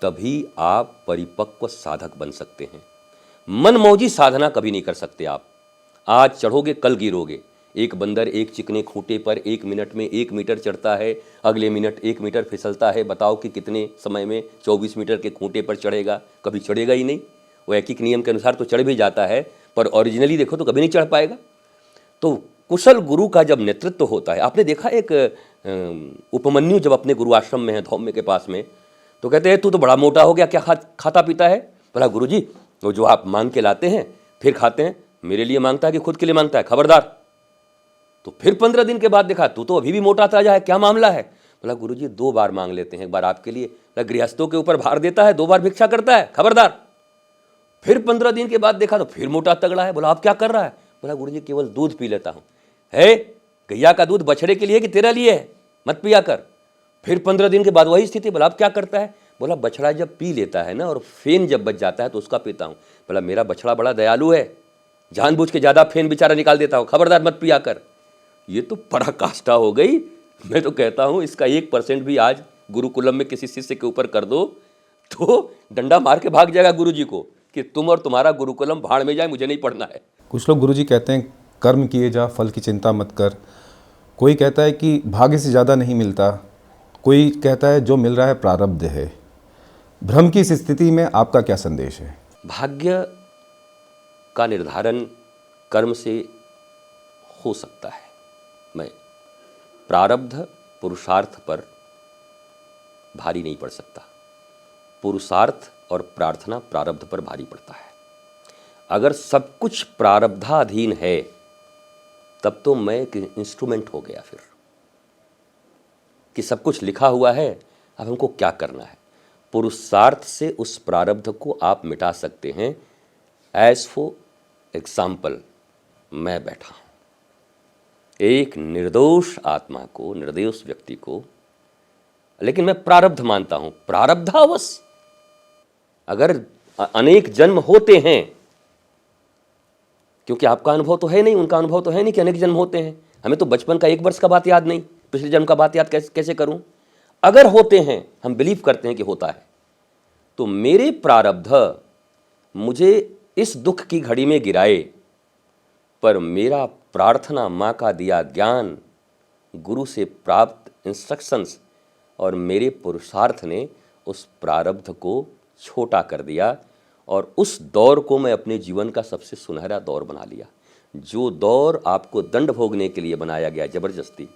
तभी आप परिपक्व साधक बन सकते हैं। मनमौजी साधना कभी नहीं कर सकते आप। आज चढ़ोगे कल गिरोगे। एक बंदर एक चिकने खूंटे पर 1 मिनट में 1 मीटर चढ़ता है, अगले मिनट 1 मीटर फिसलता है। बताओ कि कितने समय में 24 मीटर के खूंटे पर चढ़ेगा? कभी चढ़ेगा ही नहीं। वो एक नियम के अनुसार तो चढ़ भी जाता है, पर ओरिजिनली देखो तो कभी नहीं चढ़ पाएगा। तो कुशल गुरु का जब नेतृत्व होता है, आपने देखा एक उपमन्यु जब अपने गुरु आश्रम में है धौम्य के पास में, तो कहते हैं तू तो बड़ा मोटा हो गया, क्या खाता पीता है? बोला गुरुजी वो जो आप मांग के लाते हैं फिर खाते हैं, मेरे लिए मांगता है कि खुद के लिए मांगता है, खबरदार। तो फिर 15 दिन के बाद देखा तू तो अभी भी मोटा ताजा है, क्या मामला है? बोला गुरुजी 2 बार मांग लेते हैं, एक बार आपके लिए। गृहस्थों के ऊपर भार देता है, 2 बार भिक्षा करता है, खबरदार। फिर 15 दिन के बाद देखा तो फिर मोटा तगड़ा है। बोला आप क्या कर रहा है? बोला गुरुजी केवल दूध पी लेता हूँ। है गैया का दूध बछड़े के लिए कि तेरा लिए है, मत पिया कर। फिर 15 दिन के बाद वही स्थिति। बोला आप क्या करता है? बोला बछड़ा जब पी लेता है ना और फेन जब बच जाता है तो उसका पीता हूँ। बोला मेरा बछड़ा बड़ा दयालु है, जानबूझ के ज़्यादा फेन बेचारा निकाल देता हूँ, खबरदार मत पिया कर। ये तो पराकाष्ठा हो गई। मैं तो कहता हूँ इसका 1% भी आज गुरुकुलम में किसी शिष्य के ऊपर कर दो तो डंडा मार के भाग जाएगा गुरुजी को कि तुम और तुम्हारा गुरुकुलम भाड़ में जाए, मुझे नहीं पढ़ना है। कुछ लोग गुरुजी कहते हैं कर्म किए जा, फल की चिंता मत कर। कोई कहता है कि भाग्य से ज़्यादा नहीं मिलता। कोई कहता है जो मिल रहा है प्रारब्ध है। भ्रम की इस स्थिति में आपका क्या संदेश है? भाग्य का निर्धारण कर्म से हो सकता है। मैं प्रारब्ध पुरुषार्थ पर भारी नहीं पड़ सकता। पुरुषार्थ और प्रार्थना प्रारब्ध पर भारी पड़ता है। अगर सब कुछ प्रारब्धाधीन है तब तो मैं एक इंस्ट्रूमेंट हो गया फिर कि सब कुछ लिखा हुआ है, अब हमको क्या करना है। पुरुषार्थ से उस प्रारब्ध को आप मिटा सकते हैं। एज फॉर एग्जाम्पल, मैं बैठा हूँ, एक निर्दोष आत्मा को, निर्दोष व्यक्ति को, लेकिन मैं प्रारब्ध मानता हूँ, प्रारब्धावश अगर अनेक जन्म होते हैं, क्योंकि आपका अनुभव तो है नहीं, उनका अनुभव तो है नहीं कि अनेक जन्म होते हैं। हमें तो बचपन का 1 वर्ष का बात याद नहीं, पिछले जन्म का बात याद कैसे करूं? अगर होते हैं, हम बिलीव करते हैं कि होता है, तो मेरे प्रारब्ध मुझे इस दुख की घड़ी में गिराए, पर मेरा प्रार्थना, माँ का दिया ज्ञान, गुरु से प्राप्त इंस्ट्रक्शंस और मेरे पुरुषार्थ ने उस प्रारब्ध को छोटा कर दिया और उस दौर को मैं अपने जीवन का सबसे सुनहरा दौर बना लिया। जो दौर आपको दंड भोगने के लिए बनाया गया जबरदस्ती,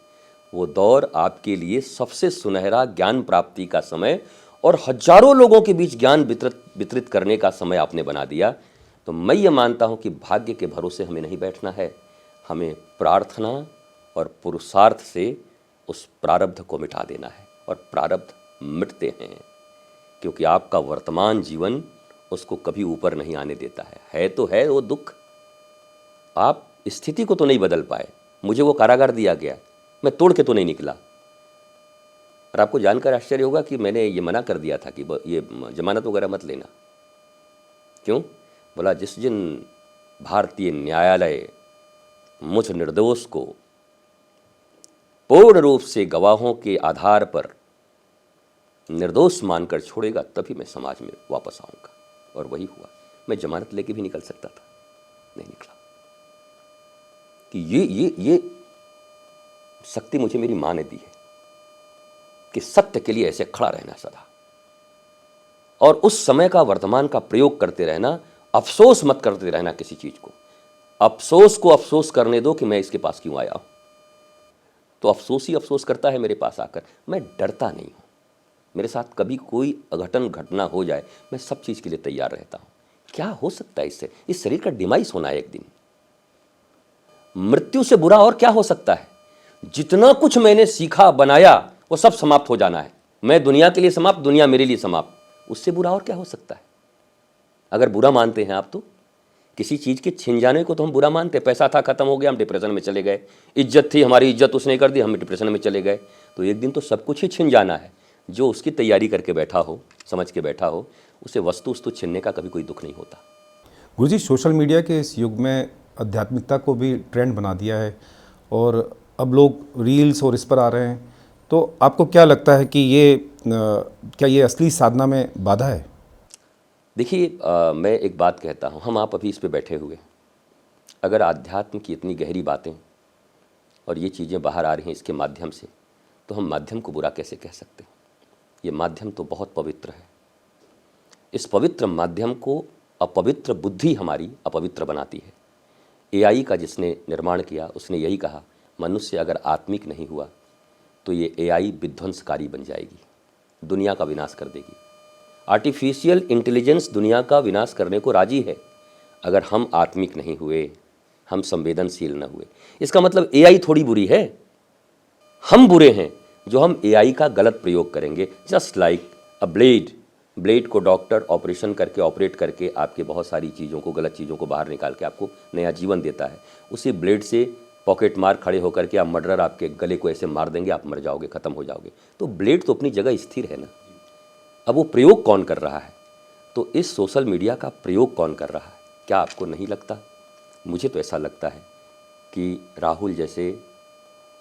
वो दौर आपके लिए सबसे सुनहरा ज्ञान प्राप्ति का समय और हजारों लोगों के बीच ज्ञान वितरित करने का समय आपने बना दिया। तो मैं ये मानता हूँ कि भाग्य के भरोसे हमें नहीं बैठना है, हमें प्रार्थना और पुरुषार्थ से उस प्रारब्ध को मिटा देना है। और प्रारब्ध मिटते हैं क्योंकि आपका वर्तमान जीवन उसको कभी ऊपर नहीं आने देता है तो है वो दुख। आप स्थिति को तो नहीं बदल पाए, मुझे वो कारागार दिया गया, मैं तोड़ के तो नहीं निकला। और आपको जानकर आश्चर्य होगा कि मैंने ये मना कर दिया था कि ये जमानत वगैरह मत लेना। क्यों? बोला जिस दिन भारतीय न्यायालय मुझ निर्दोष को पूर्ण रूप से गवाहों के आधार पर निर्दोष मानकर छोड़ेगा तभी मैं समाज में वापस आऊँगा। और वही हुआ। मैं जमानत लेके भी निकल सकता था, नहीं निकला कि ये शक्ति मुझे मेरी माँ ने दी है कि सत्य के लिए ऐसे खड़ा रहना सदा, और उस समय का वर्तमान का प्रयोग करते रहना, अफसोस मत करते रहना किसी चीज को। अफसोस को अफसोस करने दो कि मैं इसके पास क्यों आया हूं, तो अफसोस ही अफसोस करता है मेरे पास आकर। मैं डरता नहीं हूं, मेरे साथ कभी कोई अघटन घटना हो जाए मैं सब चीज़ के लिए तैयार रहता हूँ। क्या हो सकता है इससे? इस शरीर का डिमाइस होना है एक दिन। मृत्यु से बुरा और क्या हो सकता है? जितना कुछ मैंने सीखा बनाया वो सब समाप्त हो जाना है। मैं दुनिया के लिए समाप्त, दुनिया मेरे लिए समाप्त। उससे बुरा और क्या हो सकता है? अगर बुरा मानते हैं आप तो किसी चीज़ के छिन जाने को तो हम बुरा मानते हैं। पैसा था, खत्म हो गया, हम डिप्रेशन में चले गए। इज्जत थी, हमारी इज्जत उसने कर दी, हम डिप्रेशन में चले गए। तो एक दिन तो सब कुछ ही छिन जाना है। जो उसकी तैयारी करके बैठा हो, समझ के बैठा हो, उसे वस्तु छीनने का कभी कोई दुख नहीं होता। गुरुजी, सोशल मीडिया के इस युग में आध्यात्मिकता को भी ट्रेंड बना दिया है और अब लोग रील्स और इस पर आ रहे हैं, तो आपको क्या लगता है कि क्या ये असली साधना में बाधा है? देखिए, मैं एक बात कहता हूँ, हम आप अभी इस पे बैठे हुए, अगर आध्यात्म की इतनी गहरी बातें और ये चीज़ें बाहर आ रही हैं इसके माध्यम से, तो हम माध्यम को बुरा कैसे कह सकते हैं? ये माध्यम तो बहुत पवित्र है। इस पवित्र माध्यम को अपवित्र बुद्धि हमारी अपवित्र बनाती है। एआई का जिसने निर्माण किया उसने यही कहा, मनुष्य अगर आत्मिक नहीं हुआ तो ये एआई विध्वंसकारी बन जाएगी, दुनिया का विनाश कर देगी। आर्टिफिशियल इंटेलिजेंस दुनिया का विनाश करने को राजी है अगर हम आत्मिक नहीं हुए, हम संवेदनशील न हुए। इसका मतलब एआई थोड़ी बुरी है, हम बुरे हैं जो हम एआई का गलत प्रयोग करेंगे। जस्ट लाइक अ ब्लेड को डॉक्टर ऑपरेशन करके, ऑपरेट करके आपके बहुत सारी चीज़ों को, गलत चीज़ों को बाहर निकाल के आपको नया जीवन देता है। उसी ब्लेड से पॉकेट मार खड़े होकर के आप मर्डरर आपके गले को ऐसे मार देंगे, आप मर जाओगे, ख़त्म हो जाओगे। तो ब्लेड तो अपनी जगह स्थिर है ना। अब वो प्रयोग कौन कर रहा है? तो इस सोशल मीडिया का प्रयोग कौन कर रहा है? क्या आपको नहीं लगता? मुझे तो ऐसा लगता है कि राहुल जैसे,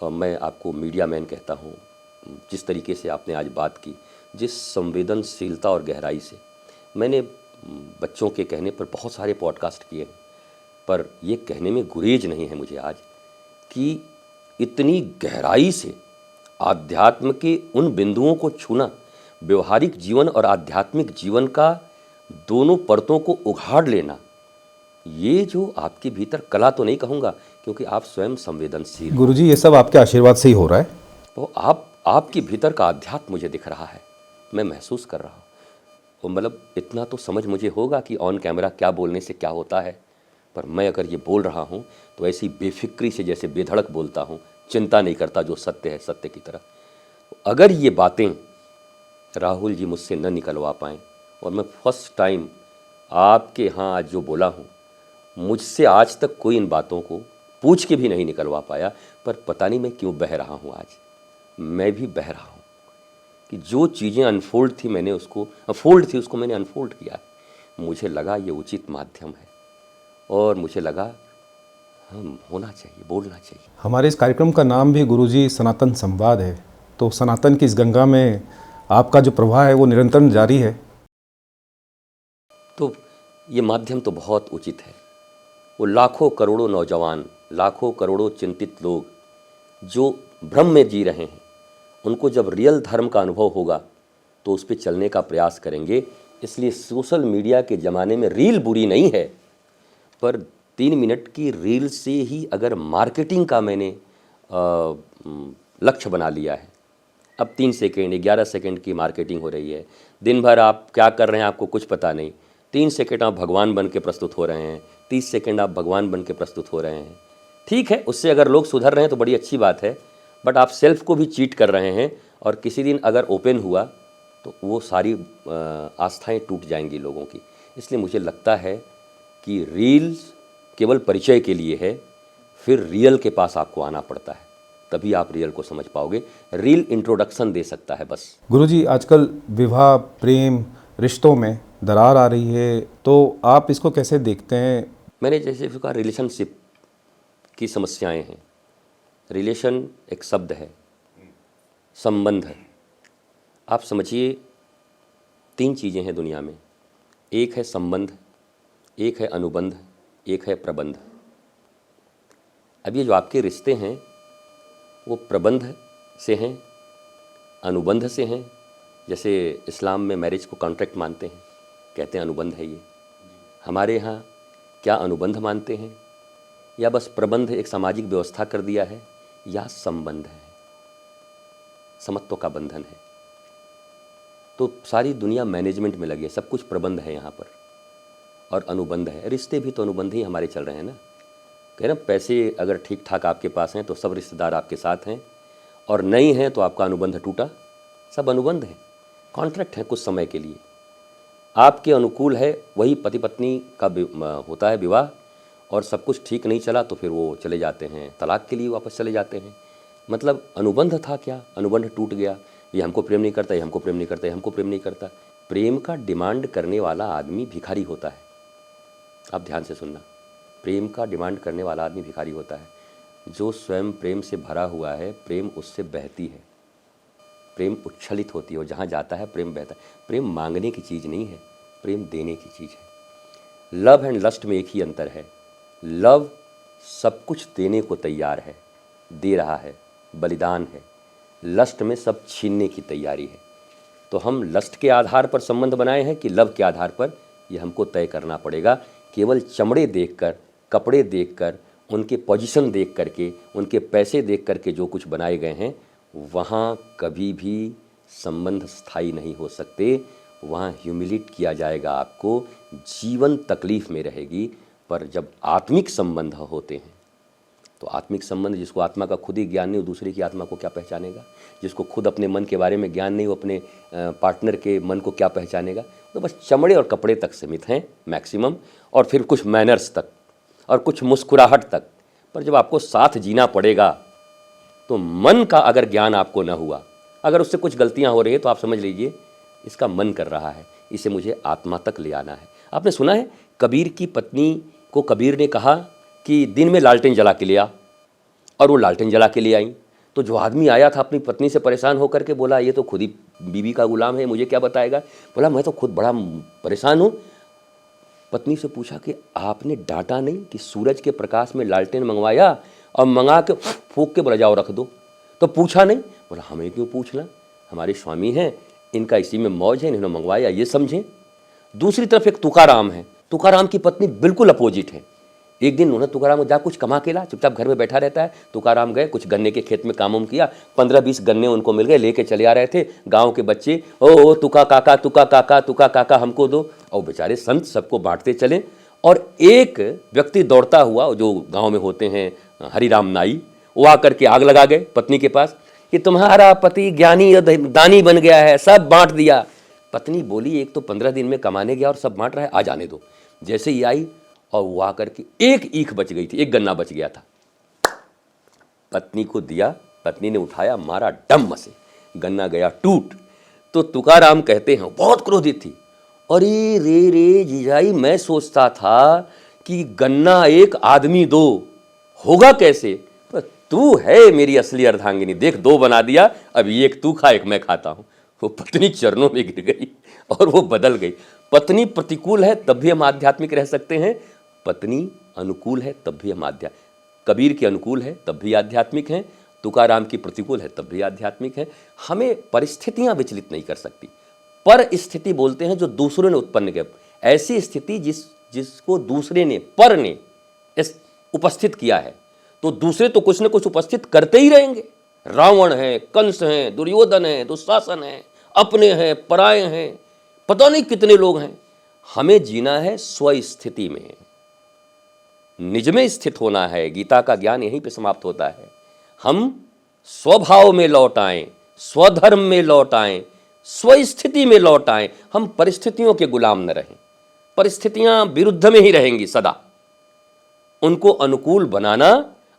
मैं आपको मीडिया मैन कहता हूँ, जिस तरीके से आपने आज बात की, जिस संवेदनशीलता और गहराई से, मैंने बच्चों के कहने पर बहुत सारे पॉडकास्ट किए हैं, पर ये कहने में गुरेज नहीं है मुझे आज कि इतनी गहराई से आध्यात्म के उन बिंदुओं को छूना, व्यवहारिक जीवन और आध्यात्मिक जीवन का दोनों परतों को उघाड़ लेना, ये जो आपके भीतर कला तो नहीं कहूँगा क्योंकि आप स्वयं संवेदनशील, गुरुजी ये सब आपके आशीर्वाद से ही हो रहा है। वो आपके भीतर का आध्यात्म मुझे दिख रहा है, मैं महसूस कर रहा हूँ। वो मतलब इतना तो समझ मुझे होगा कि ऑन कैमरा क्या बोलने से क्या होता है, पर मैं अगर ये बोल रहा हूँ तो ऐसी बेफिक्री से जैसे बेधड़क बोलता हूँ, चिंता नहीं करता, जो सत्य है सत्य की तरह। अगर ये बातें राहुल जी मुझसे न निकलवा पाएँ, और मैं फर्स्ट टाइम आपके यहाँ आज जो बोला हूँ, मुझसे आज तक कोई इन बातों को पूछ के भी नहीं निकलवा पाया, पर पता नहीं मैं क्यों बह रहा हूँ आज। मैं भी बह रहा हूँ कि जो चीज़ें अनफोल्ड थी मैंने उसको अनफोल्ड किया। मुझे लगा ये उचित माध्यम है और मुझे लगा हम होना चाहिए, बोलना चाहिए। हमारे इस कार्यक्रम का नाम भी गुरुजी सनातन संवाद है, तो सनातन की इस गंगा में आपका जो प्रवाह है वो निरंतर जारी है। तो ये माध्यम तो बहुत उचित है। वो लाखों करोड़ों नौजवान, लाखों करोड़ों चिंतित लोग जो भ्रम में जी रहे हैं, उनको जब रियल धर्म का अनुभव होगा तो उस पर चलने का प्रयास करेंगे। इसलिए सोशल मीडिया के ज़माने में रील बुरी नहीं है, पर 3 मिनट की रील से ही अगर मार्केटिंग का मैंने लक्ष्य बना लिया है, अब 3 सेकेंड 11 सेकेंड की मार्केटिंग हो रही है। दिन भर आप क्या कर रहे हैं आपको कुछ पता नहीं। 3 सेकेंड आप भगवान बन के प्रस्तुत हो रहे हैं, 30 सेकेंड आप भगवान बन के प्रस्तुत हो रहे हैं। ठीक है, उससे अगर लोग सुधर रहे हैं तो बड़ी अच्छी बात है, बट आप सेल्फ को भी चीट कर रहे हैं। और किसी दिन अगर ओपन हुआ तो वो सारी आस्थाएं टूट जाएंगी लोगों की। इसलिए मुझे लगता है कि रील्स केवल परिचय के लिए है, फिर रियल के पास आपको आना पड़ता है, तभी आप रियल को समझ पाओगे। रील इंट्रोडक्शन दे सकता है बस। गुरुजी आजकल विवाह, प्रेम, रिश्तों में दरार आ रही है, तो आप इसको कैसे देखते हैं? मैंने जैसे कहा, रिलेशनशिप की समस्याएं हैं। रिलेशन एक शब्द है, संबंध है। आप समझिए 3 चीज़ें हैं दुनिया में, एक है संबंध, एक है अनुबंध, एक है प्रबंध। अब ये जो आपके रिश्ते हैं वो प्रबंध से हैं, अनुबंध से हैं। जैसे इस्लाम में मैरिज को कॉन्ट्रैक्ट मानते हैं, कहते हैं अनुबंध है ये। हमारे यहाँ क्या अनुबंध मानते हैं, या बस प्रबंध एक सामाजिक व्यवस्था कर दिया है, या संबंध है, समत्व का बंधन है। तो सारी दुनिया मैनेजमेंट में लगी है, सब कुछ प्रबंध है यहाँ पर, और अनुबंध है। रिश्ते भी तो अनुबंध ही हमारे चल रहे हैं ना। कह रहे पैसे अगर ठीक ठाक आपके पास हैं तो सब रिश्तेदार आपके साथ हैं, और नहीं हैं तो आपका अनुबंध टूटा। सब अनुबंध है, कॉन्ट्रैक्ट है कुछ समय के लिए। आपके अनुकूल है वही पति पत्नी का होता है विवाह, और सब कुछ ठीक नहीं चला तो फिर वो चले जाते हैं, तलाक के लिए वापस चले जाते हैं। मतलब अनुबंध था क्या, अनुबंध टूट गया। ये हमको प्रेम नहीं करता, ये हमको प्रेम नहीं करता, ये हमको प्रेम नहीं करता। प्रेम का डिमांड करने वाला आदमी भिखारी होता है। आप ध्यान से सुनना, प्रेम का डिमांड करने वाला आदमी भिखारी होता है। जो स्वयं प्रेम से भरा हुआ है, प्रेम उससे बहती है, प्रेम उच्छलित होती है, और जहाँ जाता है प्रेम बहता है। प्रेम मांगने की चीज़ नहीं है, प्रेम देने की चीज़ है। लव एंड लस्ट में एक ही अंतर है, लव सब कुछ देने को तैयार है, दे रहा है, बलिदान है। लस्ट में सब छीनने की तैयारी है। तो हम लस्ट के आधार पर संबंध बनाए हैं कि लव के आधार पर, ये हमको तय करना पड़ेगा। केवल चमड़े देखकर, कपड़े देखकर, उनके पोजीशन देख करके, उनके पैसे देख करके जो कुछ बनाए गए हैं, वहाँ कभी भी संबंध स्थायी नहीं हो सकते। वहाँ ह्यूमिलेट किया जाएगा आपको, जीवन तकलीफ़ में रहेगी। पर जब आत्मिक संबंध होते हैं, तो आत्मिक संबंध, जिसको आत्मा का खुद ही ज्ञान नहीं, वो दूसरे की आत्मा को क्या पहचानेगा। जिसको खुद अपने मन के बारे में ज्ञान नहीं, वो अपने पार्टनर के मन को क्या पहचानेगा। तो बस चमड़े और कपड़े तक सीमित हैं मैक्सिमम, और फिर कुछ मैनर्स तक, और कुछ मुस्कुराहट तक। पर जब आपको साथ जीना पड़ेगा, तो मन का अगर ज्ञान आपको न हुआ, अगर उससे कुछ गलतियाँ हो रही हैं, तो आप समझ लीजिए इसका मन कर रहा है, इसे मुझे आत्मा तक ले आना है। आपने सुना है, कबीर की पत्नी को कबीर ने कहा कि दिन में लालटेन जला के ले आ, और वो लालटेन जला के ले आई। तो जो आदमी आया था अपनी पत्नी से परेशान होकर के, बोला ये तो खुद ही बीवी का गुलाम है, मुझे क्या बताएगा। बोला मैं तो खुद बड़ा परेशान हूँ। पत्नी से पूछा कि आपने डांटा नहीं कि सूरज के प्रकाश में लालटेन मंगवाया और मंगा के फूंक के बोला जाओ रख दो, तो पूछा नहीं। बोला हमें क्यों पूछना, हमारे स्वामी हैं, इनका इसी में मौज है, इन्होंने मंगवाया, ये समझें। दूसरी तरफ एक तुकाराम है, तुकाराम की पत्नी बिल्कुल अपोजिट है। एक दिन उन्होंने तुकाराम को जा कुछ कमा के ला, चुपचाप घर में बैठा रहता है। तुकाराम गए, कुछ गन्ने के खेत में काम उम किया, 15-20 गन्ने उनको मिल गए, लेके चले आ रहे थे। गांव के बच्चे ओ तुका काका तुका काका तुका काका हमको दो, और बेचारे संत सबको बांटते चले। और एक व्यक्ति दौड़ता हुआ, जो गाँव में होते हैं हरिराम नाई, वो आकर के आग लगा गए पत्नी के पास कि तुम्हारा पति ज्ञानी दानी बन गया है, सब बांट दिया। पत्नी बोली एक तो 15 दिन में कमाने गया और सब बांट रहा है, आ जाने दो। जैसे ही आई और वो आकर के एक ईख बच गई थी, एक गन्ना बच गया था, पत्नी को दिया। पत्नी ने उठाया, मारा डम से, गन्ना गया टूट। तो तुकाराम कहते हैं बहुत क्रोधित थी, अरे रे रे जीजाई, मैं सोचता था कि गन्ना एक आदमी दो, होगा कैसे, पर तू है मेरी असली अर्धांगिनी, देख 2 बना दिया, अब एक तू खा एक मैं खाता हूँ। वो पत्नी चरणों में गिर गई और वो बदल गई। पत्नी प्रतिकूल है तब भी हम आध्यात्मिक रह सकते हैं, पत्नी अनुकूल है तब भी हम कबीर के अनुकूल है तब भी आध्यात्मिक हैं, तुकाराम की प्रतिकूल है तब भी आध्यात्मिक है। हमें परिस्थितियां विचलित नहीं कर सकती। पर स्थिति बोलते हैं जो दूसरों ने उत्पन्न किया, ऐसी स्थिति जिसको दूसरे ने, पर ने उपस्थित किया है, तो दूसरे तो कुछ न कुछ उपस्थित करते ही रहेंगे। रावण है, कंस है, दुर्योधन है, दुशासन है, अपने हैं, पराये हैं, पता नहीं कितने लोग हैं। हमें जीना है स्वस्थिति में, निज में स्थित होना है। गीता का ज्ञान यहीं पे समाप्त होता है। हम स्वभाव में लौट आएं, स्वधर्म में लौट आएं, स्वस्थिति में लौट आएं। हम परिस्थितियों के गुलाम न रहें, परिस्थितियां विरुद्ध में ही रहेंगी सदा। उनको अनुकूल बनाना,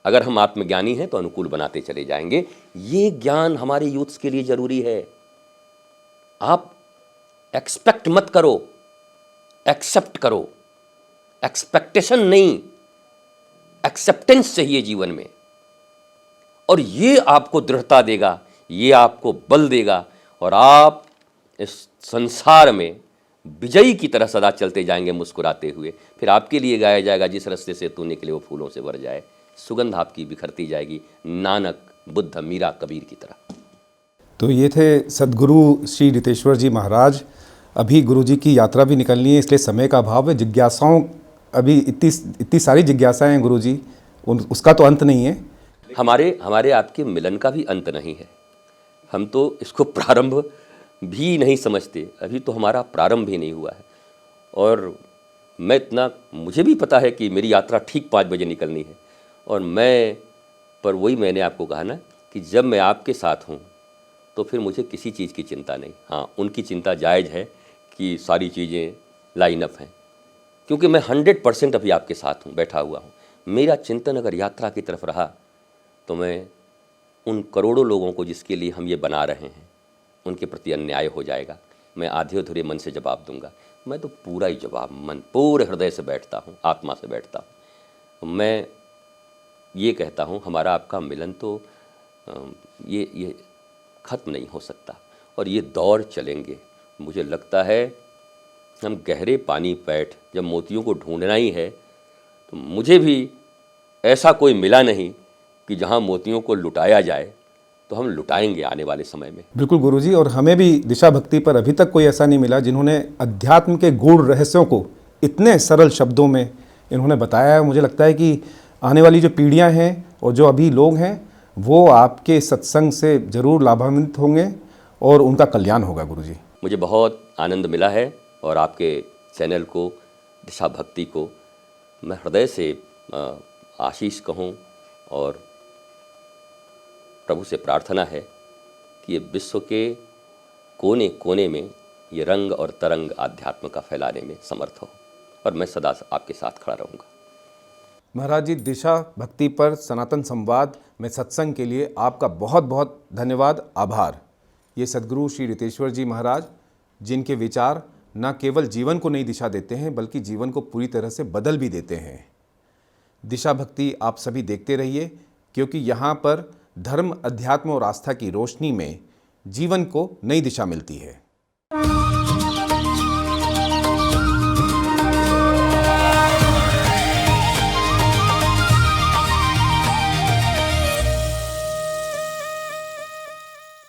अगर हम आत्मज्ञानी हैं तो अनुकूल बनाते चले जाएंगे। ये ज्ञान हमारे यूथ्स के लिए जरूरी है। आप एक्सपेक्ट मत करो, एक्सेप्ट करो। एक्सपेक्टेशन नहीं, एक्सेप्टेंस चाहिए जीवन में, और ये आपको दृढ़ता देगा, ये आपको बल देगा, और आप इस संसार में विजयी की तरह सदा चलते जाएंगे मुस्कुराते हुए। फिर आपके लिए गाया जाएगा, जिस रास्ते से तू निकले वो फूलों से भर जाए। सुगंध आपकी बिखरती जाएगी, नानक, बुद्ध, मीरा, कबीर की तरह। तो ये थे सद्गुरु श्री रितेश्वर जी महाराज। अभी गुरु जी की यात्रा भी निकलनी है, इसलिए समय का अभाव है। जिज्ञासाओं, अभी इतनी सारी जिज्ञासाएं हैं गुरु जी, उसका तो अंत नहीं है। हमारे आपके मिलन का भी अंत नहीं है। हम तो इसको प्रारंभ भी नहीं समझते, अभी तो हमारा प्रारंभ भी नहीं हुआ है। और मुझे भी पता है कि मेरी यात्रा ठीक 5 बजे निकलनी है, और पर वही मैंने आपको कहा ना कि जब मैं आपके साथ हूँ तो फिर मुझे किसी चीज़ की चिंता नहीं। हाँ, उनकी चिंता जायज़ है कि सारी चीज़ें लाइन अप हैं, क्योंकि मैं 100% अभी आपके साथ हूँ, बैठा हुआ हूँ। मेरा चिंतन अगर यात्रा की तरफ रहा तो मैं उन करोड़ों लोगों को जिसके लिए हम ये बना रहे हैं, उनके प्रति अन्याय हो जाएगा। मैं आधे अधूरे मन से जवाब दूंगा। मैं तो पूरा ही जवाब, मन, पूरे हृदय से बैठता हूँ, आत्मा से बैठता हूँ। मैं ये कहता हूँ, हमारा आपका मिलन तो ये ख़त्म नहीं हो सकता, और ये दौर चलेंगे। मुझे लगता है हम गहरे पानी बैठ, जब मोतियों को ढूंढना ही है, तो मुझे भी ऐसा कोई मिला नहीं कि जहाँ मोतियों को लुटाया जाए, तो हम लुटाएंगे आने वाले समय में। बिल्कुल गुरुजी, और हमें भी दिशा भक्ति पर अभी तक कोई ऐसा नहीं मिला जिन्होंने अध्यात्म के गूढ़ रहस्यों को इतने सरल शब्दों में इन्होंने बताया है। मुझे लगता है कि आने वाली जो पीढ़ियां हैं और जो अभी लोग हैं, वो आपके सत्संग से ज़रूर लाभान्वित होंगे और उनका कल्याण होगा। गुरुजी, मुझे बहुत आनंद मिला है, और आपके चैनल को, दिशा भक्ति को मैं हृदय से आशीष कहूँ, और प्रभु से प्रार्थना है कि ये विश्व के कोने कोने में ये रंग और तरंग आध्यात्म का फैलाने में समर्थ हो, और मैं सदा आपके साथ खड़ा रहूँगा। महाराज जी, दिशा भक्ति पर सनातन संवाद में सत्संग के लिए आपका बहुत बहुत धन्यवाद, आभार। ये सद्गुरु श्री रितेश्वर जी महाराज, जिनके विचार न केवल जीवन को नई दिशा देते हैं बल्कि जीवन को पूरी तरह से बदल भी देते हैं। दिशा भक्ति आप सभी देखते रहिए, क्योंकि यहाँ पर धर्म, अध्यात्म और आस्था की रोशनी में जीवन को नई दिशा मिलती है।